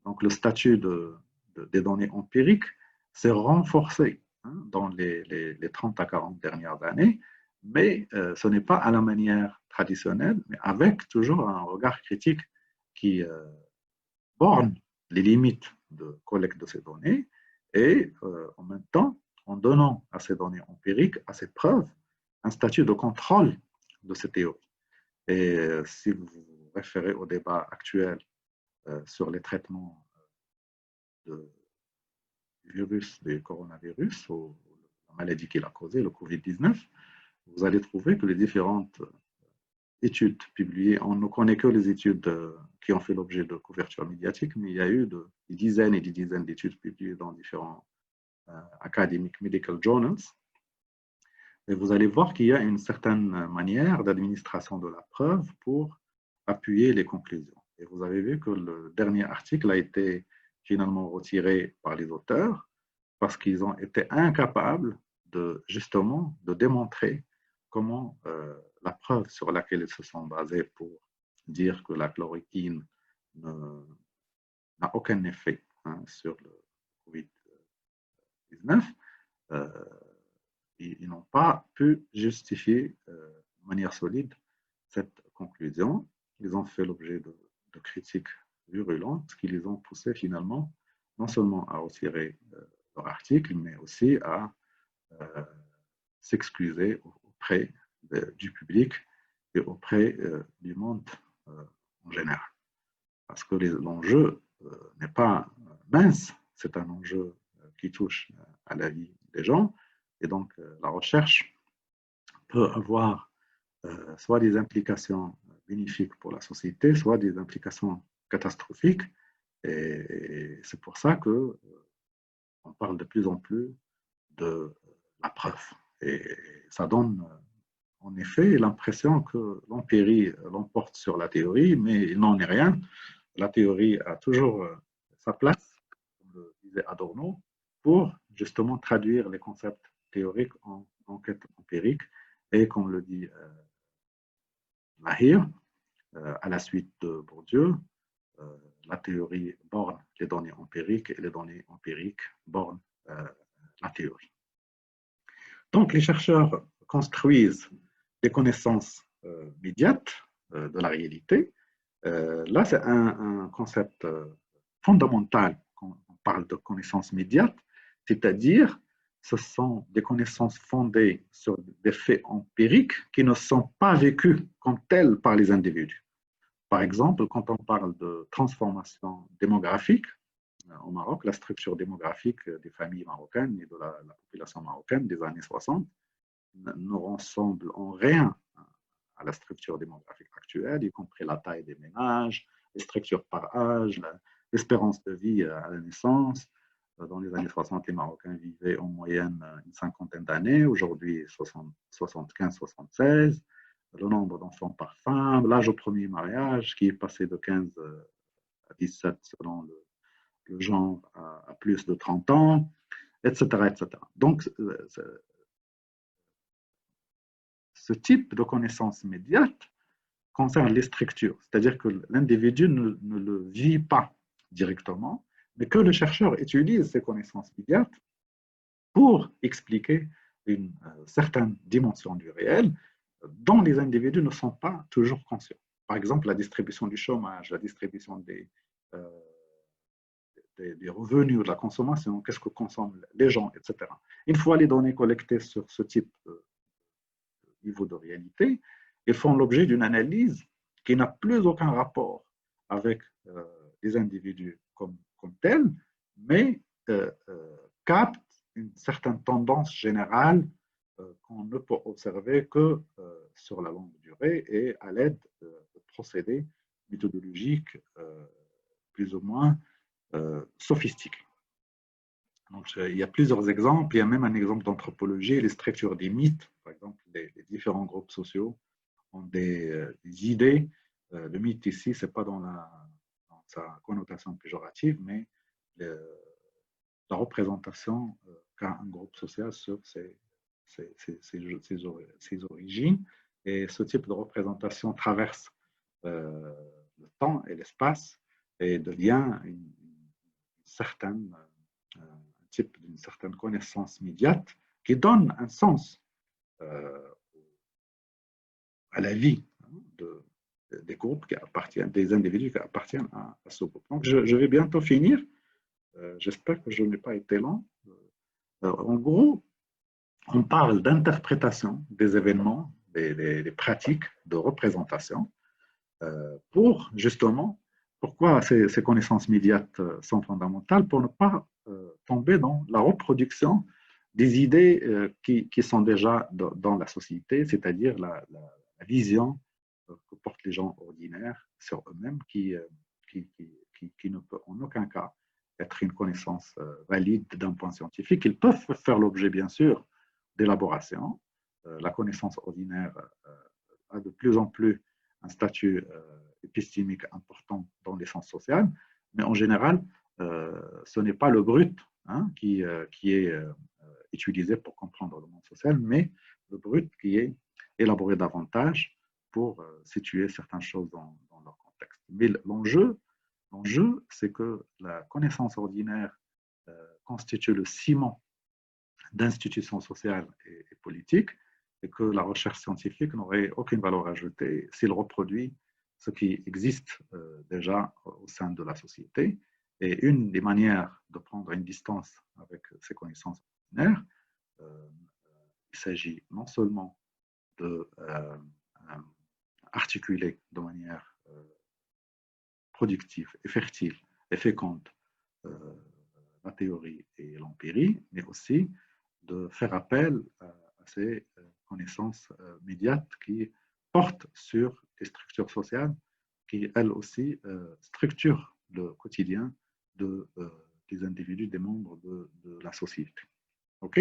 Donc, le statut des données empiriques s'est renforcé dans les 30 à 40 dernières années, mais ce n'est pas à la manière traditionnelle, mais avec toujours un regard critique qui borne les limites de collecte de ces données et en même temps, en donnant à ces données empiriques, à ces preuves, un statut de contrôle de ces théories. Et si vous vous référez au débat actuel sur les traitements du virus, du coronavirus, ou la maladie qu'il a causée, le Covid-19, vous allez trouver que les différentes études publiées, on ne connaît que les études qui ont fait l'objet de couverture médiatique, mais il y a eu des dizaines et des dizaines d'études publiées dans différents academic medical journals. Et vous allez voir qu'il y a une certaine manière d'administration de la preuve pour appuyer les conclusions. Et vous avez vu que le dernier article a été finalement retiré par les auteurs parce qu'ils ont été incapables justement de démontrer comment la preuve sur laquelle ils se sont basés pour dire que la chloroquine n'a aucun effet sur le Covid-19, ils n'ont pas pu justifier de manière solide cette conclusion. Ils ont fait l'objet de critiques virulentes qui les ont poussés finalement non seulement à retirer leur article, mais aussi à s'excuser auprès du public et auprès du monde en général. Parce que l'enjeu n'est pas mince, c'est un enjeu qui touche à la vie des gens. Et donc, la recherche peut avoir soit des implications bénéfiques pour la société, soit des implications catastrophiques. Et c'est pour ça que on parle de plus en plus de la preuve. Et ça donne en effet l'impression que l'empirie l'emporte sur la théorie, mais il n'en est rien. La théorie a toujours sa place, comme le disait Adorno, pour justement traduire les concepts théoriques en enquête empirique. Et comme le dit Lahire, à la suite de Bourdieu, la théorie borne les données empiriques et les données empiriques bornent la théorie. Donc, les chercheurs construisent des connaissances médiates de la réalité. Là, c'est un concept fondamental quand on parle de connaissances médiates, c'est-à-dire ce sont des connaissances fondées sur des faits empiriques qui ne sont pas vécus comme tels par les individus. Par exemple, quand on parle de transformation démographique au Maroc, la structure démographique des familles marocaines et de la population marocaine des années 60 ne ressemble en rien à la structure démographique actuelle, y compris la taille des ménages, les structures par âge, l'espérance de vie à la naissance. Dans les années 60, les Marocains vivaient en moyenne une cinquantaine d'années, aujourd'hui 75-76. Le nombre d'enfants par femme, l'âge au premier mariage qui est passé de 15 à 17 selon le genre à plus de 30 ans, etc. etc. Donc, ce type de connaissance médiate concerne les structures, c'est-à-dire que l'individu ne le vit pas directement, mais que le chercheur utilise ces connaissances médiates pour expliquer une certaine dimension du réel dont les individus ne sont pas toujours conscients. Par exemple, la distribution du chômage, la distribution des revenus, de la consommation, qu'est-ce que consomment les gens, etc. Une fois les données collectées sur ce type de niveau de réalité, elles font l'objet d'une analyse qui n'a plus aucun rapport avec les individus comme tels, mais capte une certaine tendance générale qu'on ne peut observer que sur la longue durée et à l'aide de procédés méthodologiques plus ou moins sophistiqués. Donc, il y a plusieurs exemples. Il y a même un exemple d'anthropologie, les structures des mythes. Par exemple, les différents groupes sociaux ont des idées. Le mythe ici, ce n'est pas dans sa connotation péjorative, mais la représentation qu'a un groupe social sur ses origines. Et ce type de représentation traverse le temps et l'espace et devient une certaine type d'une certaine connaissance médiate qui donne un sens à la vie des groupes qui appartiennent, des individus qui appartiennent à ce groupe. Donc, je vais bientôt finir. J'espère que je n'ai pas été lent. En gros, on parle d'interprétation des événements, des pratiques de représentation pour justement, pourquoi ces connaissances médiates sont fondamentales, pour ne pas tomber dans la reproduction des idées qui sont déjà dans la société, c'est-à-dire la vision que portent les gens ordinaires sur eux-mêmes qui ne peut en aucun cas être une connaissance valide d'un point scientifique. Ils peuvent faire l'objet, bien sûr, d'élaboration. La connaissance ordinaire a de plus en plus un statut épistémique important dans les sciences sociales, mais en général, ce n'est pas le brut qui est utilisé pour comprendre le monde social, mais le brut qui est élaboré davantage pour situer certaines choses dans leur contexte. Mais l'enjeu, c'est que la connaissance ordinaire constitue le ciment d'institutions sociales et politiques, et que la recherche scientifique n'aurait aucune valeur ajoutée s'il reproduit ce qui existe déjà au sein de la société. Et une des manières de prendre une distance avec ces connaissances ordinaires, il s'agit non seulement de articuler de manière productive et fertile et féconde la théorie et l'empirie, mais aussi de faire appel à ces connaissances médiates qui portent sur des structures sociales qui, elles aussi, structurent le quotidien des individus, des membres de la société. OK?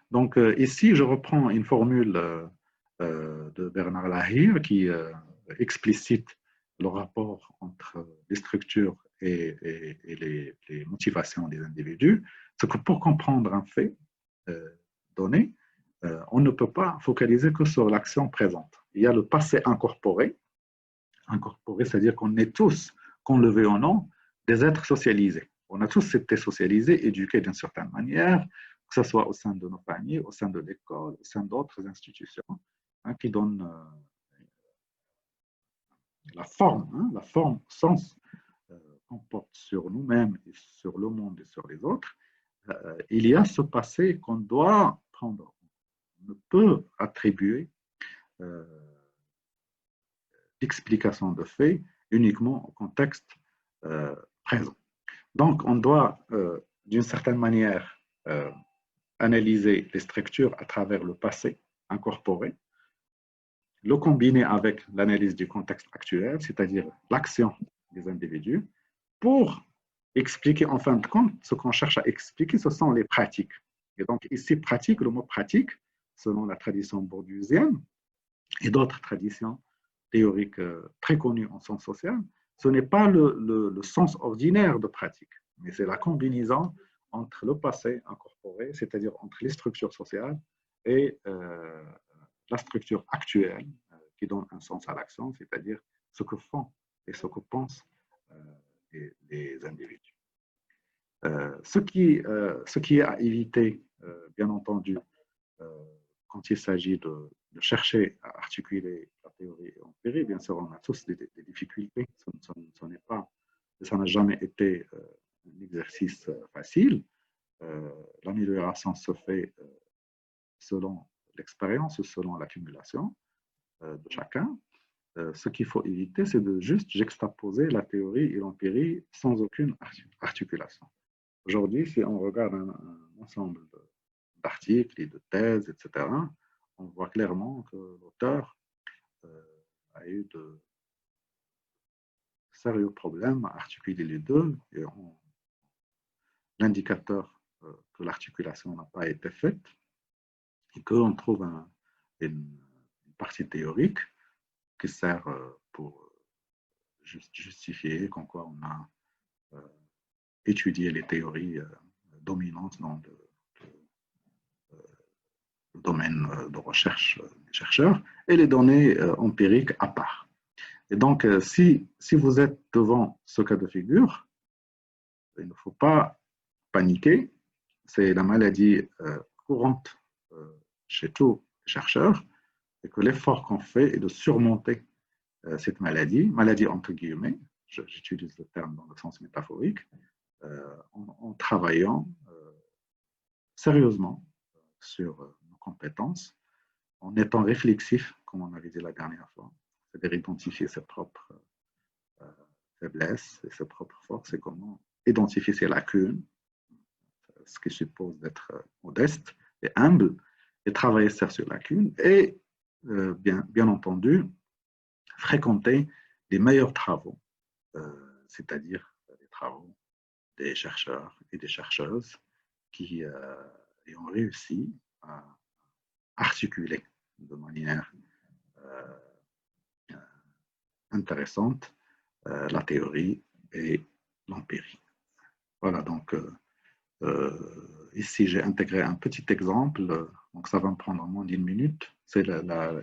Donc, ici, je reprends une formule de Bernard Lahire qui explicite le rapport entre les structures et les motivations des individus. C'est que pour comprendre un fait donné, on ne peut pas focaliser que sur l'action présente. Il y a le passé incorporé. Incorporé, c'est-à-dire qu'on est tous, qu'on le veuille ou non, des êtres socialisés. On a tous été socialisés, éduqués d'une certaine manière, que ce soit au sein de nos familles, au sein de l'école, au sein d'autres institutions, qui donnent la forme, sens qu'on porte sur nous-mêmes et sur le monde et sur les autres. Il y a ce passé qu'on doit prendre. On ne peut attribuer l'explication de faits uniquement au contexte présent. Donc, on doit, d'une certaine manière, analyser les structures à travers le passé incorporé, le combiner avec l'analyse du contexte actuel, c'est-à-dire l'action des individus, pour expliquer, en fin de compte, ce qu'on cherche à expliquer, ce sont les pratiques. Et donc, ici, pratique, le mot pratique, selon la tradition bourdieusienne et d'autres traditions théoriques très connues en sciences sociales, ce n'est pas le sens ordinaire de pratique, mais c'est la combinaison entre le passé incorporé, c'est-à-dire entre les structures sociales et la structure actuelle qui donne un sens à l'action, c'est-à-dire ce que font et ce que pensent les individus. Ce qui est à éviter, bien entendu, quand il s'agit de chercher à articuler la théorie et l'empirie, bien sûr, on a tous des difficultés. Ça n'a jamais été un exercice facile. L'amélioration se fait selon l'expérience, selon l'accumulation de chacun. Ce qu'il faut éviter, c'est de juste juxtaposer la théorie et l'empirie sans aucune articulation. Aujourd'hui, si on regarde un ensemble d'articles et de thèses, etc., on voit clairement que l'auteur a eu de sérieux problèmes à articuler les deux. Et l'indicateur que l'articulation n'a pas été faite et qu'on trouve une partie théorique qui sert pour justifier qu'en quoi on a étudié les théories dominantes dans le domaine de recherche des chercheurs et les données empiriques à part. Et donc, si vous êtes devant ce cas de figure, il ne faut pas paniquer. C'est la maladie courante chez tous les chercheurs et que l'effort qu'on fait est de surmonter cette maladie entre guillemets, j'utilise le terme dans le sens métaphorique, en travaillant sérieusement sur nos compétences, en étant réflexif, comme on avait dit la dernière fois, c'est-à-dire identifier ses propres faiblesses et ses propres forces et comment identifier ses lacunes, ce qui suppose d'être modeste et humble, et travailler sur ces lacunes et, bien entendu, fréquenter les meilleurs travaux, c'est-à-dire les travaux des chercheurs et des chercheuses qui ont réussi à articuler de manière intéressante la théorie et l'empirie. Voilà, donc ici j'ai intégré un petit exemple, donc ça va me prendre moins d'1 minute. C'est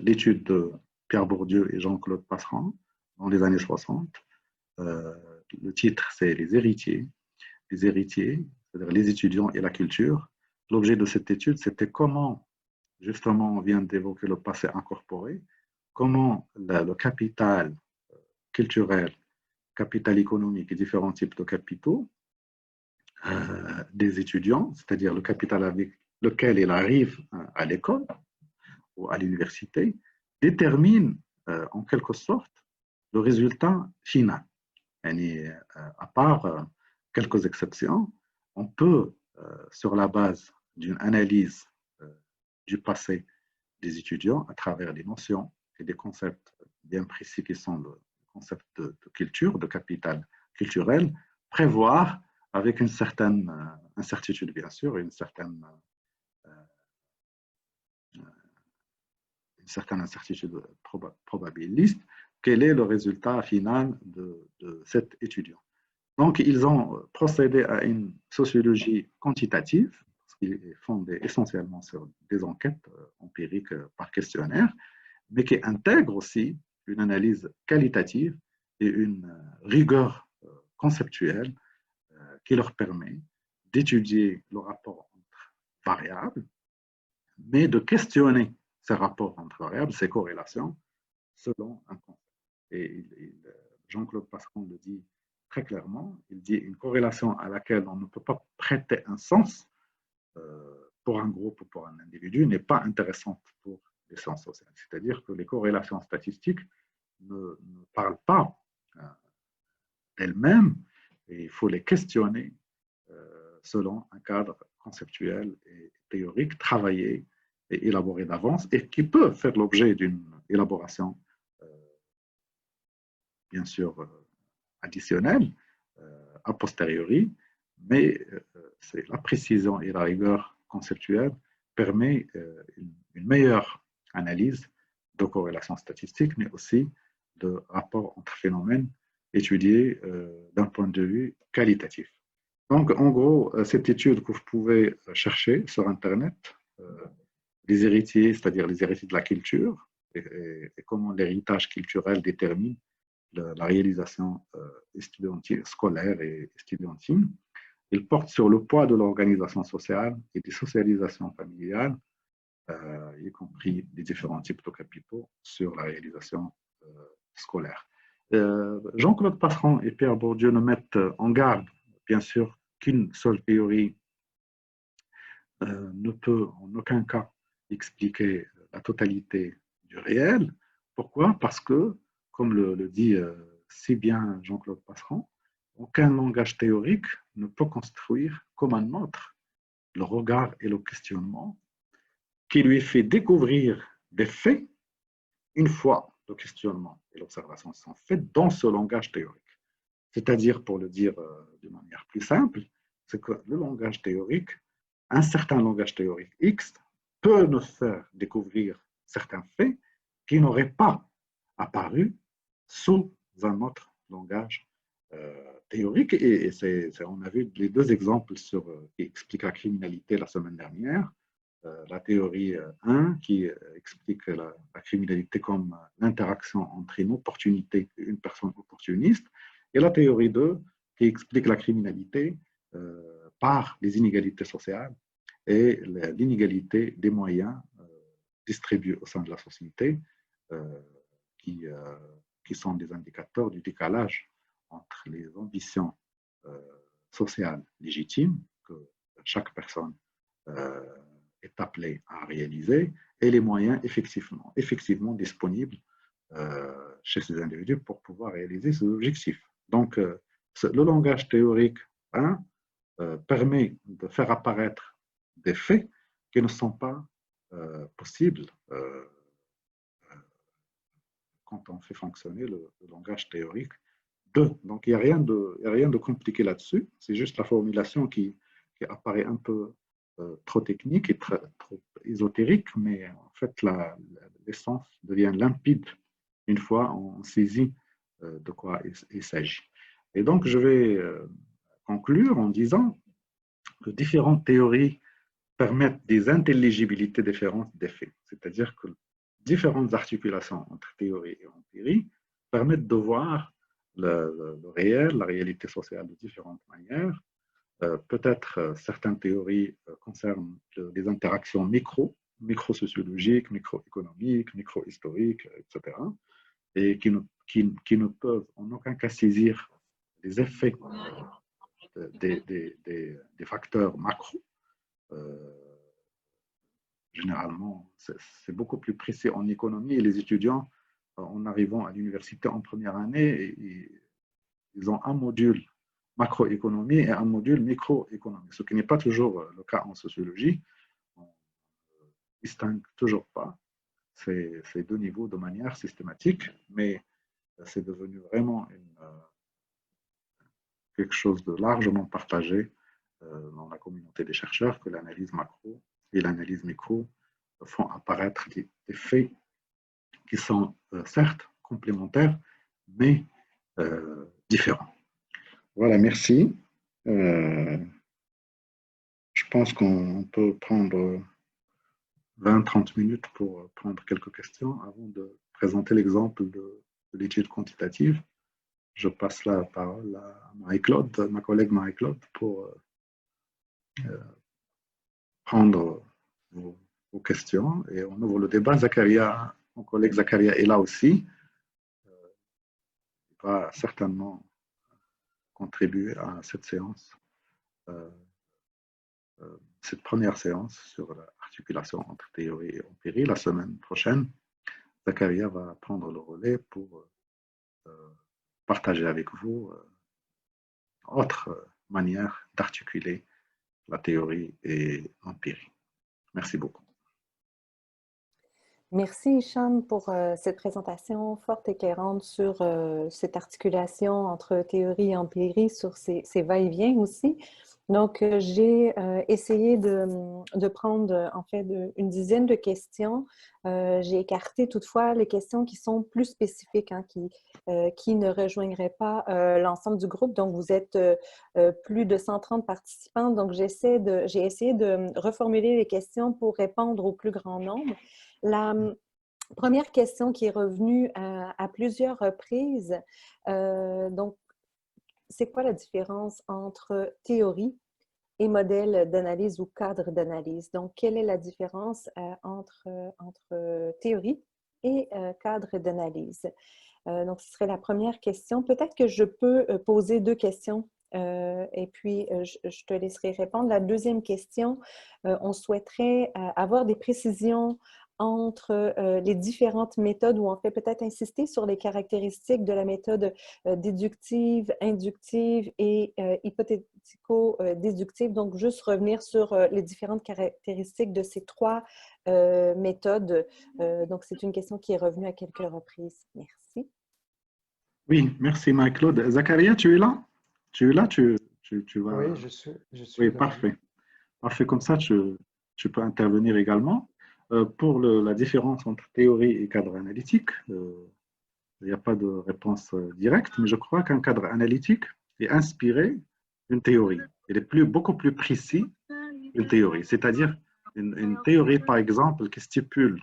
l'étude de Pierre Bourdieu et Jean-Claude Passeran dans les années 60. Le titre, c'est Les héritiers. Les héritiers, c'est-à-dire les étudiants et la culture. L'objet de cette étude, c'était comment, justement, on vient d'évoquer le passé incorporé, comment le capital culturel, capital économique et différents types de capitaux des étudiants, c'est-à-dire le capital avec lequel ils arrivent à l'école ou à l'université, détermine en quelque sorte le résultat final. Et, à part quelques exceptions, on peut, sur la base d'une analyse du passé des étudiants à travers des notions et des concepts bien précis qui sont le concept de culture, de capital culturel, prévoir avec une certaine incertitude, bien sûr, une certaine incertitude probabiliste, quel est le résultat final de cet étudiant. Donc, ils ont procédé à une sociologie quantitative, parce qu'il est fondé essentiellement sur des enquêtes empiriques par questionnaire, mais qui intègre aussi une analyse qualitative et une rigueur conceptuelle qui leur permet d'étudier le rapport entre variables, mais de questionner ces rapports entre variables, ces corrélations, selon un concept. Et Jean-Claude Passeron le dit très clairement, il dit une corrélation à laquelle on ne peut pas prêter un sens pour un groupe ou pour un individu n'est pas intéressante pour les sciences sociales. C'est-à-dire que les corrélations statistiques ne parlent pas elles-mêmes et il faut les questionner selon un cadre conceptuel et théorique travaillé et élaboré d'avance et qui peut faire l'objet d'une élaboration bien sûr additionnelle a posteriori, mais c'est la précision et la rigueur conceptuelle permet une meilleure analyse de corrélation statistique, mais aussi de rapport entre phénomènes étudiés d'un point de vue qualitatif. Donc, en gros, cette étude que vous pouvez chercher sur Internet, les héritiers, c'est-à-dire les héritiers de la culture, et comment l'héritage culturel détermine la réalisation scolaire et estudiantine. Il porte sur le poids de l'organisation sociale et des socialisations familiales, y compris les différents types de capitaux sur la réalisation scolaire. Jean-Claude Passeron et Pierre Bourdieu ne mettent en garde, bien sûr, qu'une seule théorie ne peut en aucun cas expliquer la totalité du réel. Pourquoi? Parce que, comme le dit si bien Jean-Claude Passeron, aucun langage théorique ne peut construire comme un autre le regard et le questionnement qui lui fait découvrir des faits une fois le questionnement et l'observation sont faits dans ce langage théorique. C'est-à-dire, pour le dire de manière plus simple, c'est que le langage théorique, un certain langage théorique X, peut nous faire découvrir certains faits qui n'auraient pas apparu sous un autre langage théorique. Et on a vu les deux exemples qui expliquent la criminalité la semaine dernière. La théorie 1 qui explique la criminalité comme l'interaction entre une opportunité et une personne opportuniste, et la théorie 2 qui explique la criminalité par les inégalités sociales et l'inégalité des moyens distribués au sein de la société qui sont des indicateurs du décalage entre les ambitions sociales légitimes que chaque personne est appelée à réaliser et les moyens effectivement disponibles chez ces individus pour pouvoir réaliser ces objectifs. Donc, le langage théorique permet de faire apparaître des faits qui ne sont pas possibles quand on fait fonctionner le langage théorique 2. Donc, il n'y a rien de compliqué là-dessus. C'est juste la formulation qui apparaît un peu trop technique et trop ésotérique, mais en fait, l'essence devient limpide une fois on saisit de quoi il s'agit. Et donc, je vais conclure en disant que différentes théories permettent des intelligibilités différentes des faits. C'est-à-dire que différentes articulations entre théorie et empirie permettent de voir le réel, la réalité sociale de différentes manières. Peut-être certaines théories concernent les interactions micro-sociologiques, micro-économiques, micro-historiques, etc. Et qui ne peuvent en aucun cas saisir les effets des facteurs macro. Généralement, c'est beaucoup plus précis en économie et les étudiants, en arrivant à l'université en première année, ils ont un module macroéconomie et un module microéconomie, ce qui n'est pas toujours le cas en sociologie. On ne distingue toujours pas ces deux niveaux de manière systématique, mais c'est devenu vraiment quelque chose de largement partagé dans la communauté des chercheurs, que l'analyse macro et l'analyse micro font apparaître des faits qui sont certes complémentaires, mais différents. Voilà, merci. Je pense qu'on peut prendre 20-30 minutes pour prendre quelques questions avant de présenter l'exemple de l'étude quantitative. Je passe la parole à Marie-Claude, ma collègue Marie-Claude, pour prendre vos questions et on ouvre le débat. Zakaria, mon collègue Zakaria est là aussi. Il va certainement contribuer à cette séance, cette première séance sur l'articulation entre théorie et empirie. La semaine prochaine, Zakaria va prendre le relais pour partager avec vous autre manière d'articuler la théorie et l'empirie. Merci beaucoup. Merci Hicham pour cette présentation forte et éclairante sur cette articulation entre théorie et empirie, sur ces va-et-vient aussi. Donc, j'ai essayé de prendre en fait une dizaine de questions. J'ai écarté toutefois les questions qui sont plus spécifiques, hein, qui ne rejoindraient pas l'ensemble du groupe. Donc, vous êtes plus de 130 participants. Donc, j'ai essayé de reformuler les questions pour répondre au plus grand nombre. La première question qui est revenue à plusieurs reprises, donc, c'est quoi la différence entre théorie et modèle d'analyse ou cadre d'analyse? Donc, quelle est la différence entre théorie et cadre d'analyse? Donc, ce serait la première question. Peut-être que je peux poser deux questions et puis je te laisserai répondre. La deuxième question, on souhaiterait avoir des précisions entre les différentes méthodes où on fait peut-être insister sur les caractéristiques de la méthode déductive, inductive et hypothético-déductive. Donc, juste revenir sur les différentes caractéristiques de ces trois méthodes. Donc, c'est une question qui est revenue à quelques reprises. Merci. Oui, merci Marie-Claude. Zakaria, tu es là? Tu es là? Tu vas... Oui, je suis Oui, là. parfait. Parfait, comme ça, tu peux intervenir également. Pour la différence entre théorie et cadre analytique, il n'y a pas de réponse directe, mais je crois qu'un cadre analytique est inspiré d'une théorie. Il est beaucoup plus précis qu'une théorie. C'est-à-dire une théorie, par exemple, qui stipule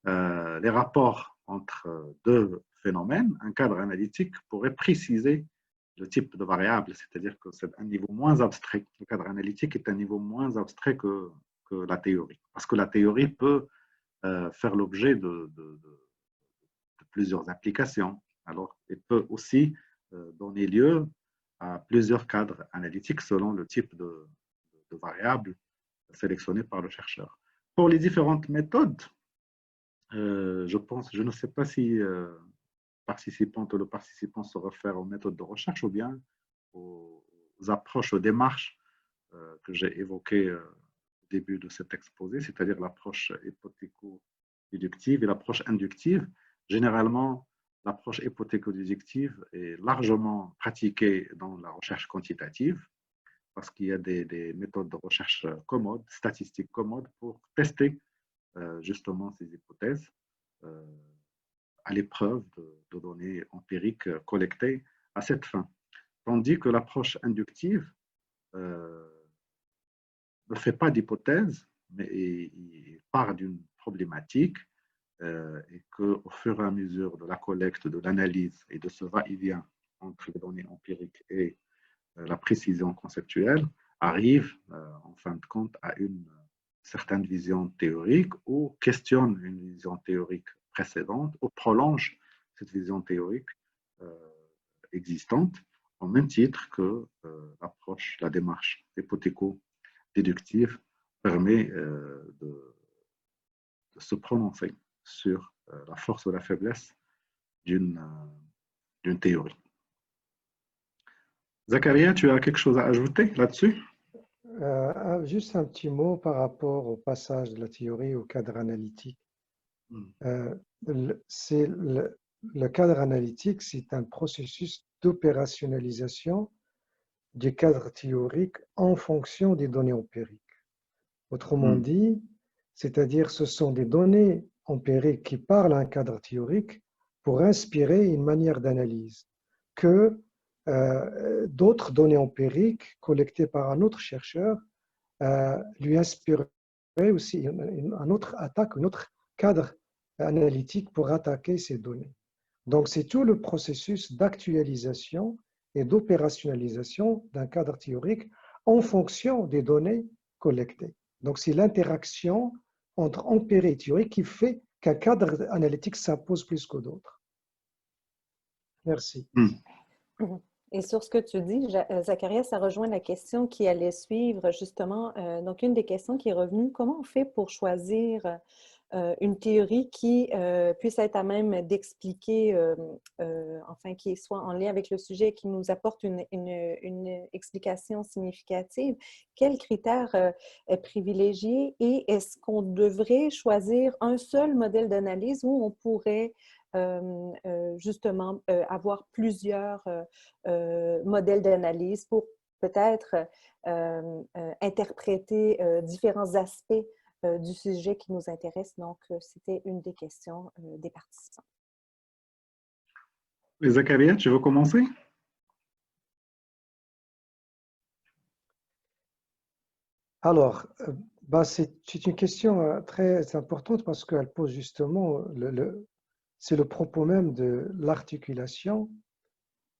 les rapports entre deux phénomènes, un cadre analytique pourrait préciser le type de variable, c'est-à-dire que c'est un niveau moins abstrait. Le cadre analytique est un niveau moins abstrait que la théorie, parce que la théorie peut faire l'objet de plusieurs applications. Alors, elle peut aussi donner lieu à plusieurs cadres analytiques selon le type de variables sélectionnées par le chercheur. Pour les différentes méthodes, je ne sais pas si participante ou le participant se réfère aux méthodes de recherche ou bien aux approches, aux démarches que j'ai évoquées au début de cet exposé, c'est-à-dire l'approche hypothéco-déductive et l'approche inductive. Généralement, l'approche hypothéco-déductive est largement pratiquée dans la recherche quantitative parce qu'il y a des méthodes de recherche commodes, statistiques commodes pour tester justement ces hypothèses à l'épreuve de données empiriques collectées à cette fin. Tandis que l'approche inductive ne fait pas d'hypothèse, mais il part d'une problématique et qu'au fur et à mesure de la collecte, de l'analyse et de ce va-et-vient entre les données empiriques et la précision conceptuelle, arrive en fin de compte à une certaine vision théorique ou questionne une vision théorique précédente ou prolonge cette vision théorique existante au même titre que l'approche, la démarche hypothéco-déductive permet de se prononcer sur la force ou la faiblesse d'une théorie. Zakaria, tu as quelque chose à ajouter là-dessus? Juste un petit mot par rapport au passage de la théorie au cadre analytique. Le cadre analytique, c'est un processus d'opérationnalisation du cadre théorique en fonction des données empiriques. Autrement dit, c'est-à-dire ce sont des données empiriques qui parlent à un cadre théorique pour inspirer une manière d'analyse que d'autres données empiriques collectées par un autre chercheur lui inspireraient aussi un autre attaque, un autre cadre analytique pour attaquer ces données. Donc, c'est tout le processus d'actualisation et d'opérationnalisation d'un cadre théorique en fonction des données collectées. Donc, c'est l'interaction entre empirique et théorie qui fait qu'un cadre analytique s'impose plus que d'autres. Merci. Et sur ce que tu dis, Zacharias, ça rejoint la question qui allait suivre, justement. Donc, une des questions qui est revenue, comment on fait pour choisir une théorie qui puisse être à même d'expliquer, enfin, qui soit en lien avec le sujet, qui nous apporte une explication significative? Quels critères privilégier? Et est-ce qu'on devrait choisir un seul modèle d'analyse où on pourrait justement avoir plusieurs modèles d'analyse pour peut-être interpréter différents aspects du sujet qui nous intéresse. Donc, c'était une des questions des participants. Zacharias, tu veux commencer? Alors, c'est une question très importante parce qu'elle pose justement, c'est le propos même de l'articulation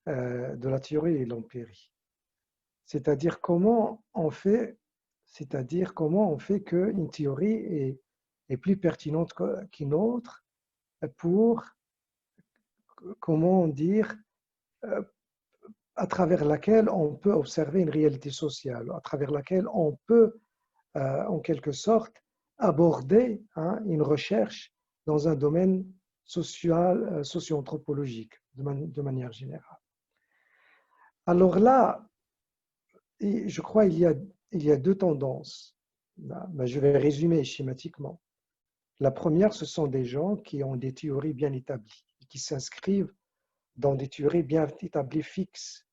de la théorie et l'empirie. C'est-à-dire comment on fait qu'une théorie est plus pertinente qu'une autre pour, comment dire, à travers laquelle on peut observer une réalité sociale, à travers laquelle on peut, en quelque sorte, aborder une recherche dans un domaine social, socio-anthropologique, de manière générale. Alors là, je crois qu'il y a deux tendances. Je vais résumer schématiquement. La première, ce sont des gens qui ont des théories bien établies, qui s'inscrivent dans des théories bien établies fixes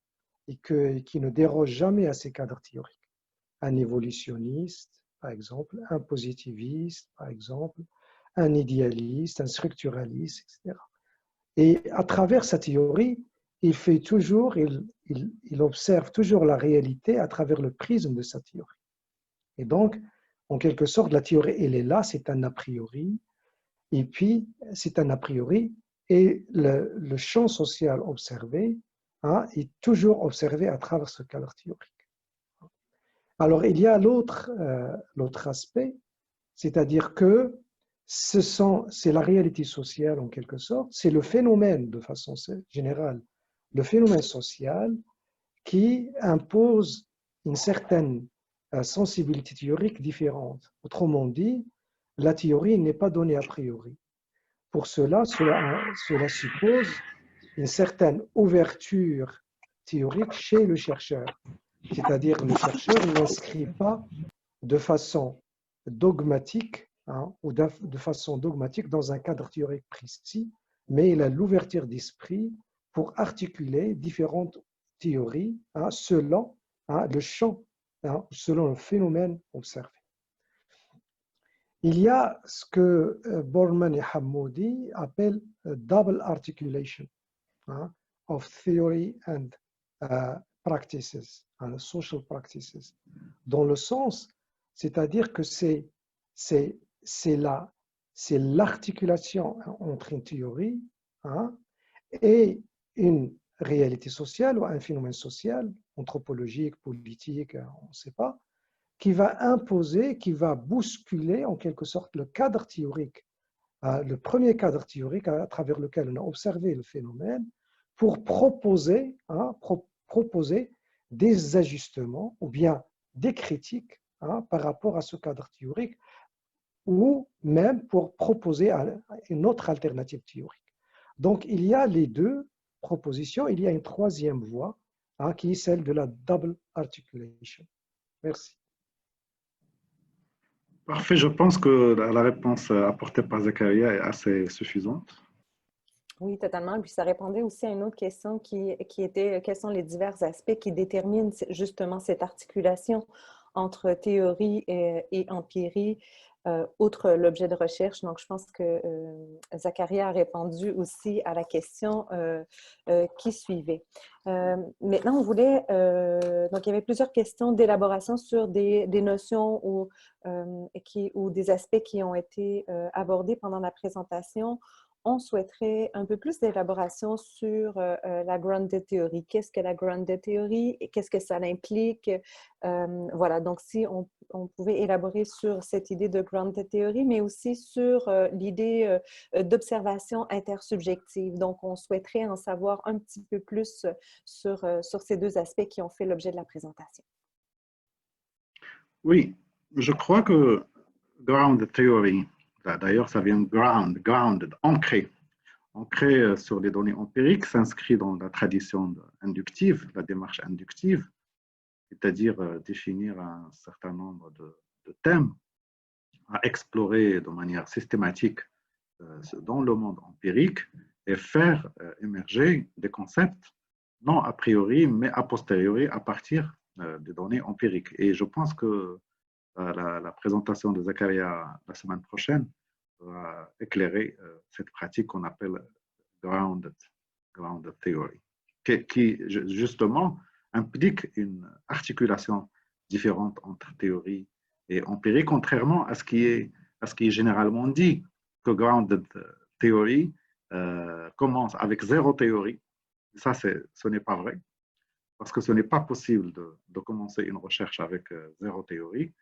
et qui ne dérogent jamais à ces cadres théoriques. Un évolutionniste, par exemple, un positiviste, par exemple, un idéaliste, un structuraliste, etc. Et à travers sa théorie, il observe toujours la réalité à travers le prisme de sa théorie. Et donc, en quelque sorte, la théorie, elle est là, c'est un a priori, et puis c'est un a priori, et le champ social observé est toujours observé à travers ce cadre théorique. Alors, il y a l'autre aspect, c'est-à-dire que c'est la réalité sociale en quelque sorte, c'est le phénomène de façon générale, le phénomène social qui impose une certaine sensibilité théorique différente. Autrement dit, la théorie n'est pas donnée a priori. Pour cela suppose une certaine ouverture théorique chez le chercheur. C'est-à-dire le chercheur n'inscrit pas de façon dogmatique ou de façon dogmatique dans un cadre théorique précis, mais il a l'ouverture d'esprit pour articuler différentes théories selon le champ, selon le phénomène observé. Il y a ce que Borman et Hamoudi appellent double articulation of theory and practices, social practices, dans le sens, c'est-à-dire que c'est l'articulation entre une théorie et une réalité sociale ou un phénomène social, anthropologique, politique, on ne sait pas, qui va imposer, qui va bousculer en quelque sorte le cadre théorique, le premier cadre théorique à travers lequel on a observé le phénomène, pour proposer des ajustements ou bien des critiques par rapport à ce cadre théorique, ou même pour proposer une autre alternative théorique. Donc, il y a les deux propositions, il y a une troisième voie qui est celle de la double articulation. Merci. Parfait, je pense que la réponse apportée par Zacharias est assez suffisante. Oui, totalement. Puis ça répondait aussi à une autre question qui était quels sont les divers aspects qui déterminent justement cette articulation entre théorie et empirie, outre l'objet de recherche. Donc, je pense que Zacharia a répondu aussi à la question qui suivait. Maintenant, on voulait, donc il y avait plusieurs questions d'élaboration sur des notions ou des aspects qui ont été abordés pendant la présentation. On souhaiterait un peu plus d'élaboration sur la grounded theory. Qu'est-ce que la grounded theory et qu'est-ce que ça implique? Voilà, donc si on pouvait élaborer sur cette idée de grounded theory, mais aussi sur l'idée d'observation intersubjective. Donc, on souhaiterait en savoir un petit peu plus sur ces deux aspects qui ont fait l'objet de la présentation. Oui, je crois que ground theory, d'ailleurs ça vient grounded, ancré sur les données empiriques, s'inscrit dans la tradition inductive, la démarche inductive, c'est-à-dire définir un certain nombre de thèmes à explorer de manière systématique dans le monde empirique et faire émerger des concepts non a priori, mais a posteriori à partir des données empiriques. Et je pense que la présentation de Zacharia la semaine prochaine va éclairer cette pratique qu'on appelle grounded theory, qui justement implique une articulation différente entre théorie et empirie, contrairement à ce qui est généralement dit, que grounded theory commence avec zéro théorie. Ça, ce n'est pas vrai, parce que ce n'est pas possible de commencer une recherche avec zéro théorie.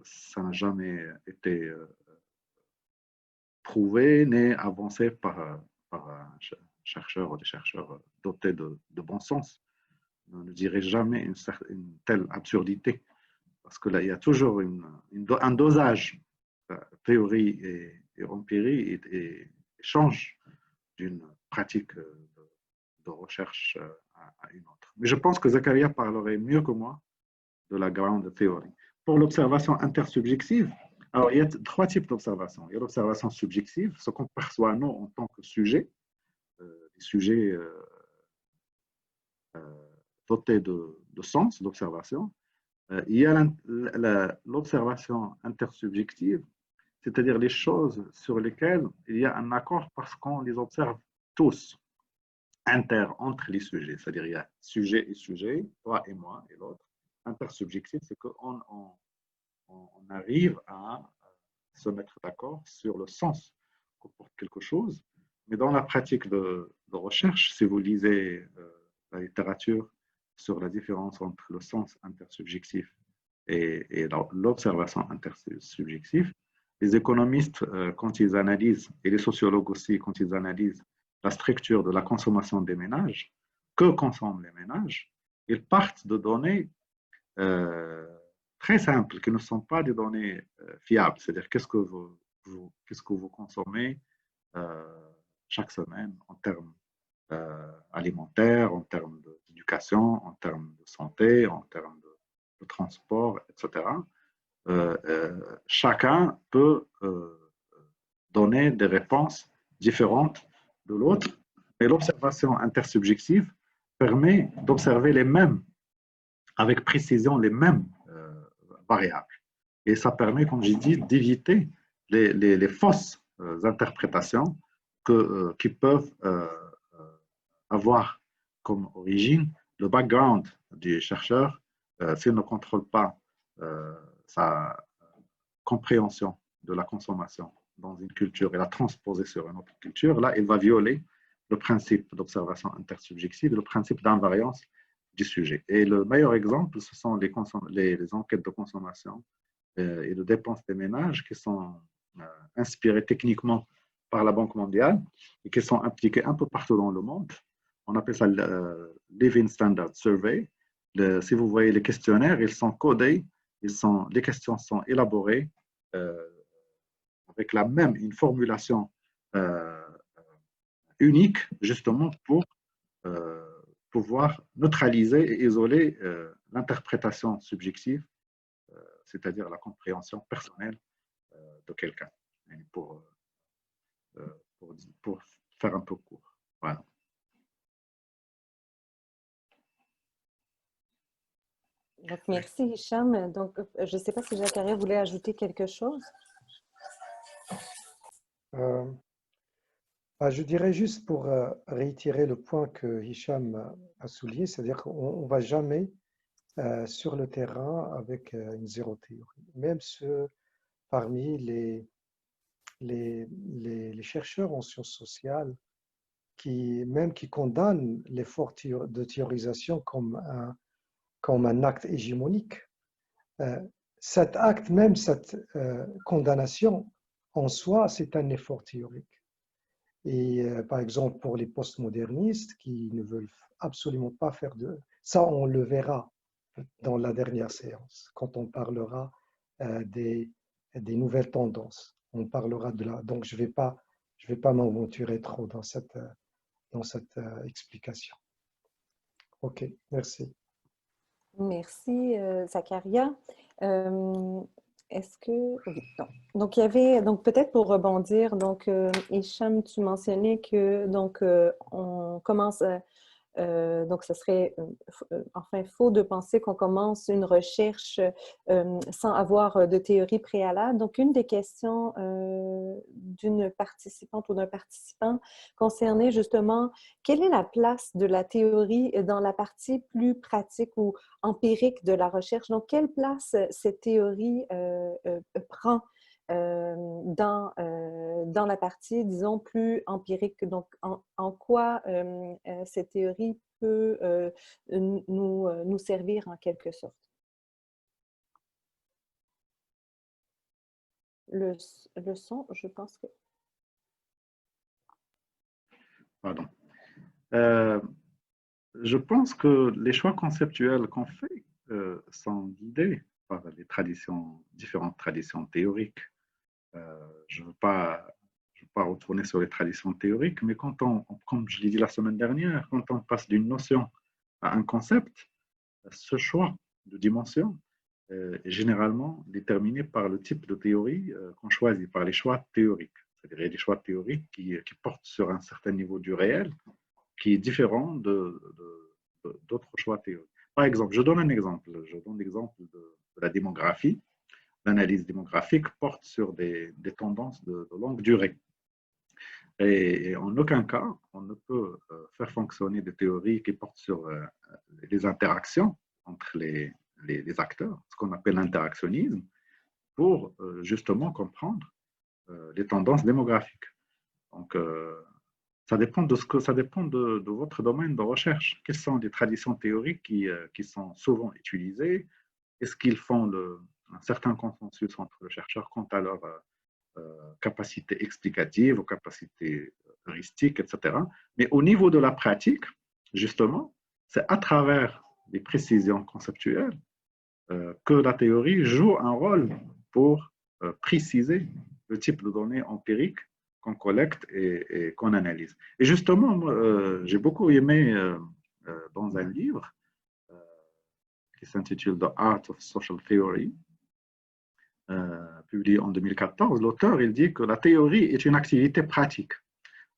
Ça n'a jamais été prouvé ni avancé par un chercheur ou des chercheurs dotés de bon sens. On ne dirait jamais une telle absurdité, parce que là, il y a toujours un dosage théorie et empirie et change d'une pratique de recherche à une autre. Mais je pense que Zacharia parlerait mieux que moi de la ground theory. Pour l'observation intersubjective, alors il y a trois types d'observation. Il y a l'observation subjective, ce qu'on perçoit nous en tant que sujet, des sujets dotés de sens, d'observation. Il y a l'observation intersubjective, c'est-à-dire les choses sur lesquelles il y a un accord parce qu'on les observe tous, entre les sujets. C'est-à-dire il y a sujet et sujet, toi et moi et l'autre. Intersubjectif, c'est qu'on arrive à se mettre d'accord sur le sens que porte quelque chose. Mais dans la pratique de recherche, si vous lisez la littérature sur la différence entre le sens intersubjectif et l'observation intersubjective, les économistes, quand ils analysent, et les sociologues aussi, quand ils analysent la structure de la consommation des ménages, que consomment les ménages, ils partent de données très simples, qui ne sont pas des données fiables. C'est-à-dire qu'est-ce que vous consommez chaque semaine en termes alimentaires, en termes d'éducation, en termes de santé, en termes de transport, etc. Chacun peut donner des réponses différentes de l'autre, et l'observation intersubjective permet d'observer les mêmes, avec précision, les mêmes variables. Et ça permet, comme j'ai dit, d'éviter les fausses interprétations qui peuvent avoir comme origine le background du chercheur s'il ne contrôle pas sa compréhension de la consommation dans une culture et la transposer sur une autre culture. Là, il va violer le principe d'observation intersubjective et le principe d'invariance du sujet. Et le meilleur exemple, ce sont les enquêtes de consommation et de dépenses des ménages qui sont inspirées techniquement par la Banque mondiale et qui sont appliquées un peu partout dans le monde. On appelle ça le Living Standard Survey. Si vous voyez les questionnaires, ils sont codés, les questions sont élaborées avec une formulation unique, justement pour pouvoir neutraliser et isoler l'interprétation subjective, c'est-à-dire la compréhension personnelle de quelqu'un, pour pour faire un peu court. Voilà. Donc, merci Hicham. Donc, je ne sais pas si Zakaria voulait ajouter quelque chose. Je dirais juste pour réitérer le point que Hicham a souligné, c'est-à-dire qu'on ne va jamais sur le terrain avec une zéro théorie. Même parmi les chercheurs en sciences sociales qui condamnent l'effort de théorisation comme un acte hégémonique. Cet acte, même cette condamnation en soi, c'est un effort théorique. Et par exemple, pour les postmodernistes qui ne veulent absolument pas faire de... Ça, on le verra dans la dernière séance, quand on parlera des nouvelles tendances. On parlera de la... Donc, je vais pas m'aventurer trop dans cette explication. OK, merci. Merci, Zakaria. Est-ce que... Oui, non. Donc, il y avait... Donc, peut-être pour rebondir, donc, Hicham, tu mentionnais que, donc, on commence... donc, ce serait enfin faux de penser qu'on commence une recherche sans avoir de théorie préalable. Donc, une des questions d'une participante ou d'un participant concernait justement quelle est la place de la théorie dans la partie plus pratique ou empirique de la recherche. Donc, quelle place cette théorie prend dans la partie, disons, plus empirique. Donc, en quoi cette théorie peut nous servir en quelque sorte. Le son, je pense que... Pardon. Je pense que les choix conceptuels qu'on fait sont guidés par les différentes traditions théoriques. Je ne veux pas retourner sur les traditions théoriques, mais comme je l'ai dit la semaine dernière, quand on passe d'une notion à un concept, ce choix de dimension est généralement déterminé par le type de théorie qu'on choisit, par les choix théoriques. C'est-à-dire les choix théoriques qui portent sur un certain niveau du réel, qui est différent d'autres choix théoriques. Par exemple, je donne l'exemple de la démographie. L'analyse démographique porte sur des tendances de longue durée. Et en aucun cas, on ne peut faire fonctionner des théories qui portent sur les interactions entre les acteurs, ce qu'on appelle l'interactionnisme, pour justement comprendre les tendances démographiques. Donc, ça dépend de votre domaine de recherche. Quelles sont les traditions théoriques qui sont souvent utilisées? Est-ce qu'ils font un certain consensus entre les chercheurs quant à leur capacités explicatives, aux capacités heuristiques, etc. Mais au niveau de la pratique, justement, c'est à travers les précisions conceptuelles que la théorie joue un rôle pour préciser le type de données empiriques qu'on collecte et qu'on analyse. Et justement, j'ai beaucoup aimé dans un livre qui s'intitule The Art of Social Theory, publié en 2014, l'auteur il dit que la théorie est une activité pratique.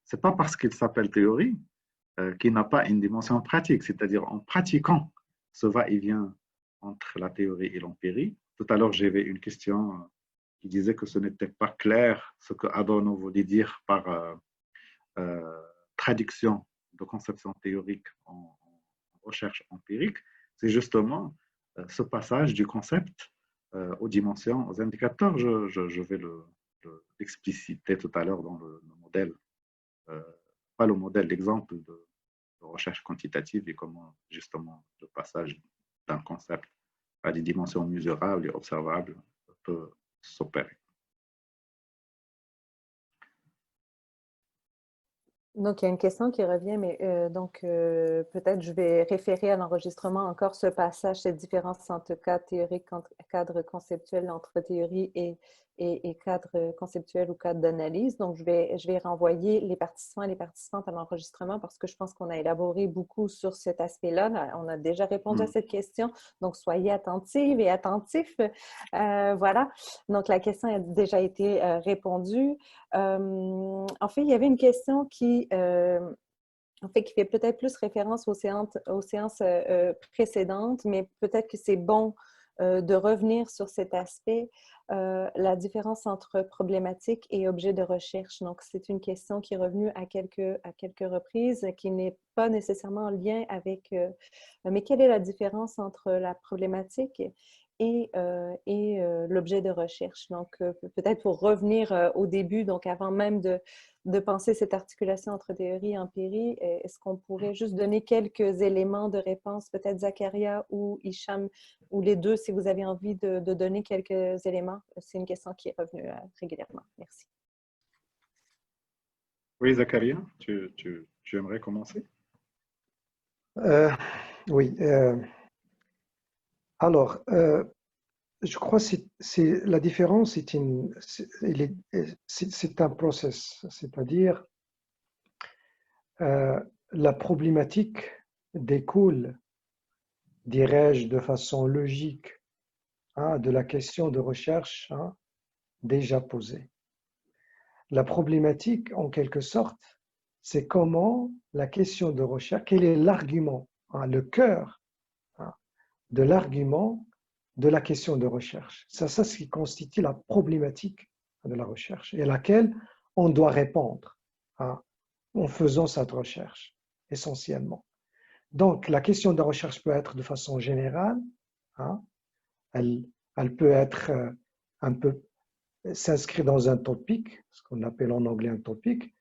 Ce n'est pas parce qu'il s'appelle théorie qu'il n'a pas une dimension pratique, c'est-à-dire en pratiquant ce va-et-vient entre la théorie et l'empirie. Tout à l'heure, j'avais une question qui disait que ce n'était pas clair ce que Adorno voulait dire par traduction de conception théorique en recherche empirique. C'est justement ce passage du concept aux dimensions, aux indicateurs. Je vais l'expliciter tout à l'heure dans le modèle, pas le modèle, l'exemple de recherche quantitative et comment justement le passage d'un concept à des dimensions mesurables et observables peut s'opérer. Donc, il y a une question qui revient, mais peut-être je vais référer à l'enregistrement encore ce passage, cette différence entre cadre théorique, cadre conceptuel entre théorie et et cadre conceptuel ou cadre d'analyse. Donc, je vais renvoyer les participants et les participantes à l'enregistrement parce que je pense qu'on a élaboré beaucoup sur cet aspect-là. On a déjà répondu à cette question. Donc, soyez attentives et attentifs. Voilà. Donc, la question a déjà été répondue. En fait, il y avait une question qui fait peut-être plus référence aux séances précédentes, mais peut-être que c'est bon de revenir sur cet aspect, la différence entre problématique et objet de recherche. Donc, c'est une question qui est revenue à quelques reprises, qui n'est pas nécessairement en lien avec... mais quelle est la différence entre la problématique et l'objet de recherche? Donc, peut-être pour revenir au début, donc avant même de penser cette articulation entre théorie et empirie, est-ce qu'on pourrait juste donner quelques éléments de réponse, peut-être Zakaria ou Hicham, ou les deux, si vous avez envie de donner quelques éléments? C'est une question qui est revenue régulièrement. Merci. Oui, Zakaria, tu aimerais commencer? Oui. Alors, je crois que la différence, c'est un process, c'est-à-dire la problématique découle, dirais-je, de façon logique de la question de recherche déjà posée. La problématique, en quelque sorte, c'est comment la question de recherche, quel est l'argument, le cœur de l'argument de la question de recherche. C'est ça ce qui constitue la problématique de la recherche et à laquelle on doit répondre en faisant cette recherche, essentiellement. Donc, la question de recherche peut être de façon générale, elle peut être un peu s'inscrit dans un topic, ce qu'on appelle en anglais un topic.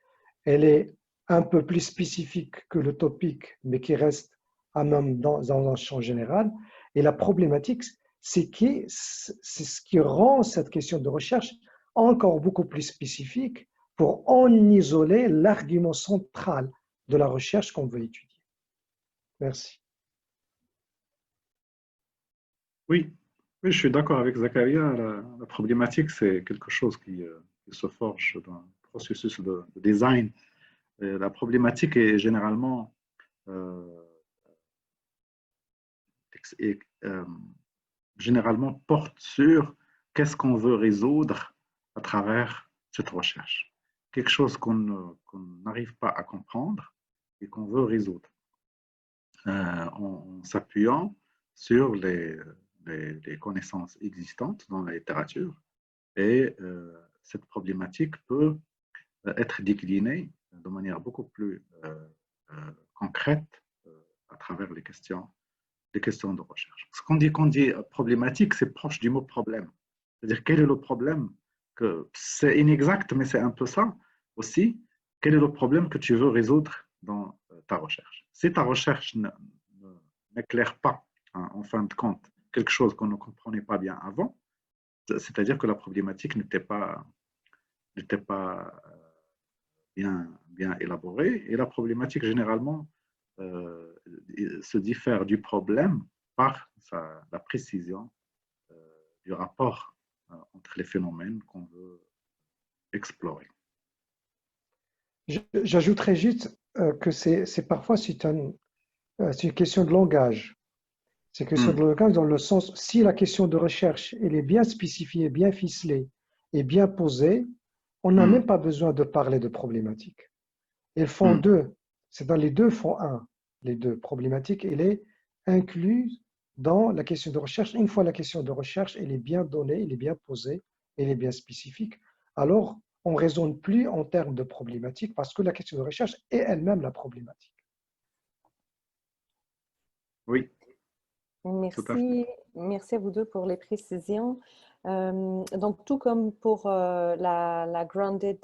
Elle est un peu plus spécifique que le topic, mais qui reste même dans un champ général. Et la problématique, c'est ce qui rend cette question de recherche encore beaucoup plus spécifique pour en isoler l'argument central de la recherche qu'on veut étudier. Merci. Oui, oui, je suis d'accord avec Zakaria. La problématique, c'est quelque chose qui se forge dans le processus de design. Et la problématique est généralement porte sur qu'est-ce qu'on veut résoudre à travers cette recherche. Quelque chose qu'on n'arrive pas à comprendre et qu'on veut résoudre en s'appuyant sur les connaissances existantes dans la littérature. Et cette problématique peut être déclinée de manière beaucoup plus concrète à travers les questions de recherche. Quand on dit problématique, c'est proche du mot problème. C'est-à-dire, quel est le problème c'est inexact, mais c'est un peu ça aussi. Quel est le problème que tu veux résoudre dans ta recherche? Si ta recherche n'éclaire pas, en fin de compte, quelque chose qu'on ne comprenait pas bien avant, c'est-à-dire que la problématique n'était pas bien élaborée, et la problématique, généralement, se diffère du problème par la précision du rapport entre les phénomènes qu'on veut explorer. J'ajouterais juste que parfois c'est une question de langage. C'est une question de langage dans le sens, si la question de recherche elle est bien spécifiée, bien ficelée et bien posée, on n'a même pas besoin de parler de problématiques. Elles font deux. C'est dans les deux font un. Les deux problématiques, elle est incluse dans la question de recherche. Une fois la question de recherche, elle est bien donnée, elle est bien posée, elle est bien spécifique. Alors, on ne raisonne plus en termes de problématique parce que la question de recherche est elle-même la problématique. Oui. Merci à vous deux pour les précisions. Donc, tout comme pour la Grounded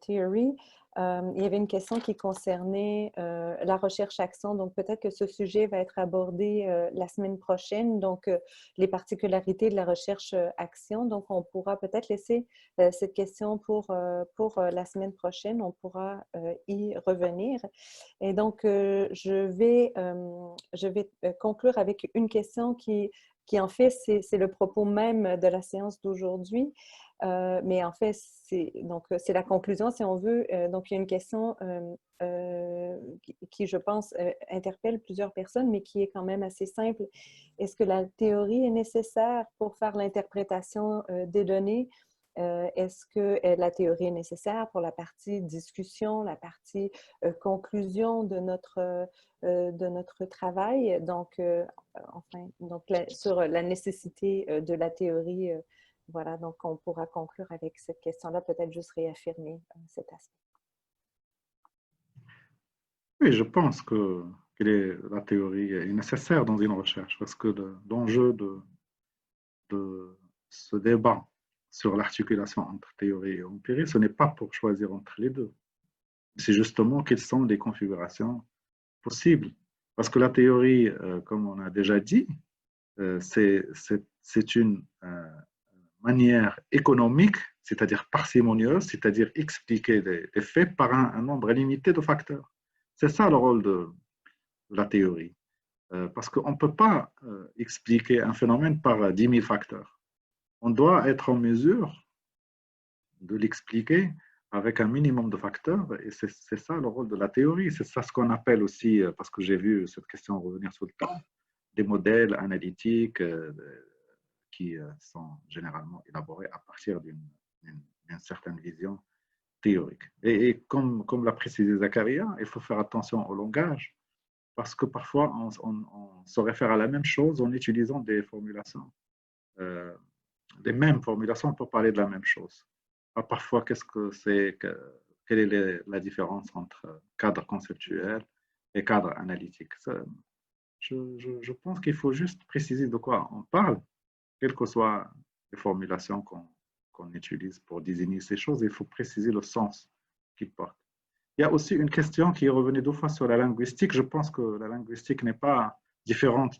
Theory, il y avait une question qui concernait la recherche-action. Donc, peut-être que ce sujet va être abordé la semaine prochaine. Donc, les particularités de la recherche-action. Donc, on pourra peut-être laisser cette question pour la semaine prochaine. On pourra y revenir. Et donc, je vais conclure avec une question qui en fait, c'est le propos même de la séance d'aujourd'hui. Mais en fait, c'est la conclusion, si on veut. Donc, il y a une question qui, je pense, interpelle plusieurs personnes, mais qui est quand même assez simple. Est-ce que la théorie est nécessaire pour faire l'interprétation des données? Est-ce que la théorie est nécessaire pour la partie discussion, la partie conclusion de notre travail? Donc, sur la nécessité de la théorie, voilà, donc on pourra conclure avec cette question-là, peut-être juste réaffirmer cet aspect. Oui, je pense que la théorie est nécessaire dans une recherche parce que l'enjeu de ce débat sur l'articulation entre théorie et empirie, ce n'est pas pour choisir entre les deux. C'est justement quelles sont les configurations possibles. Parce que la théorie, comme on a déjà dit, c'est une manière économique, c'est-à-dire parcimonieuse, c'est-à-dire expliquer les faits par un nombre limité de facteurs. C'est ça le rôle de la théorie. Parce qu'on ne peut pas expliquer un phénomène par 10 000 facteurs. On doit être en mesure de l'expliquer avec un minimum de facteurs, et c'est ça le rôle de la théorie. C'est ça ce qu'on appelle aussi, parce que j'ai vu cette question revenir tout le temps, des modèles analytiques qui sont généralement élaborés à partir d'une certaine vision théorique. Et comme l'a précisé Zakaria, il faut faire attention au langage, parce que parfois on se réfère à la même chose en utilisant des formulations, les mêmes formulations pour parler de la même chose. Parfois, quelle est la différence entre cadre conceptuel et cadre analytique? Je pense qu'il faut juste préciser de quoi on parle, quelles que soient les formulations qu'on utilise pour désigner ces choses, il faut préciser le sens qu'ils portent. Il y a aussi une question qui est revenue 2 fois sur la linguistique. Je pense que la linguistique n'est pas différente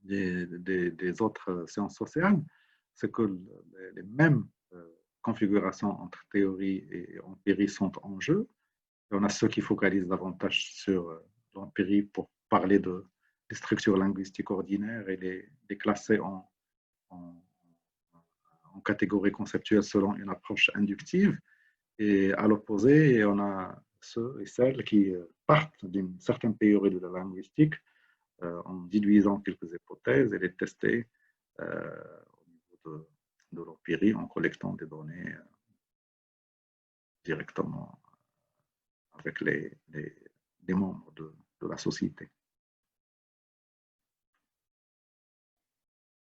des autres sciences sociales. C'est que les mêmes configurations entre théorie et empirie sont en jeu. Et on a ceux qui focalisent davantage sur l'empirie pour parler des structures linguistiques ordinaires et les classer en catégories conceptuelles selon une approche inductive. Et à l'opposé, on a ceux et celles qui partent d'une certaine théorie de la linguistique en déduisant quelques hypothèses et les tester au niveau de l'empirie en collectant des données directement avec les membres de la société.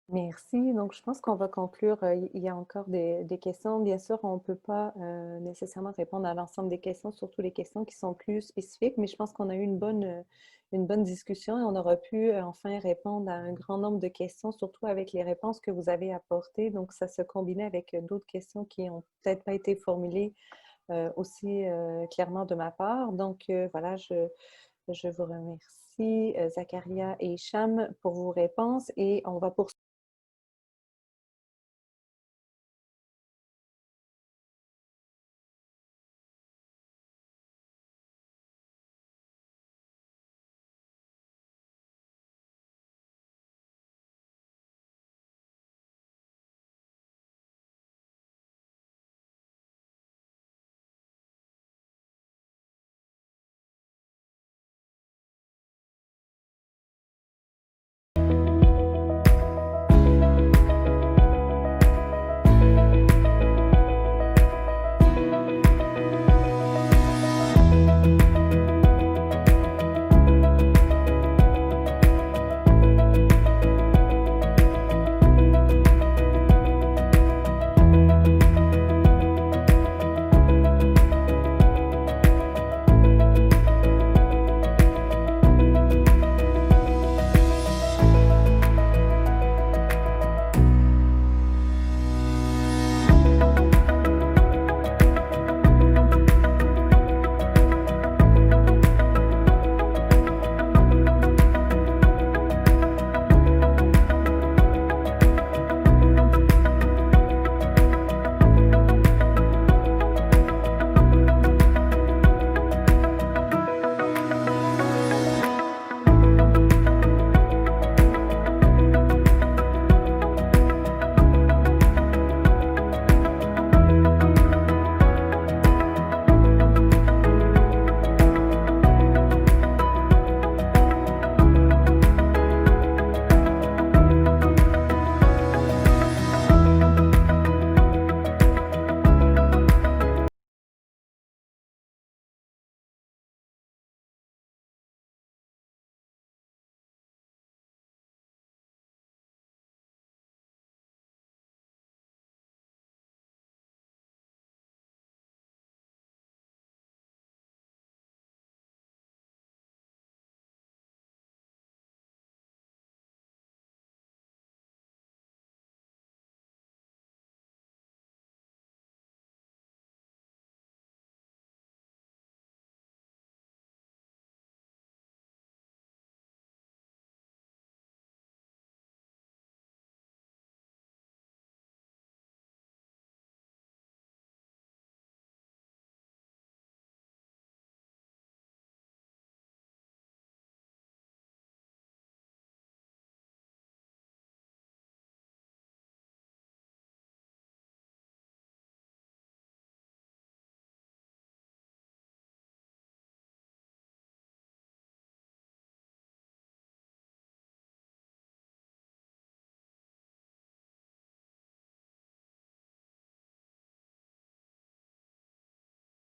Merci. Donc, je pense qu'on va conclure. Il y a encore des questions. Bien sûr, on ne peut pas nécessairement répondre à l'ensemble des questions, surtout les questions qui sont plus spécifiques, mais je pense qu'on a eu une bonne discussion et on aura pu enfin répondre à un grand nombre de questions, surtout avec les réponses que vous avez apportées. Donc, ça se combinait avec d'autres questions qui n'ont peut-être pas été formulées aussi clairement de ma part. Donc, voilà, je vous remercie, Zakaria et Hicham, pour vos réponses et on va poursuivre.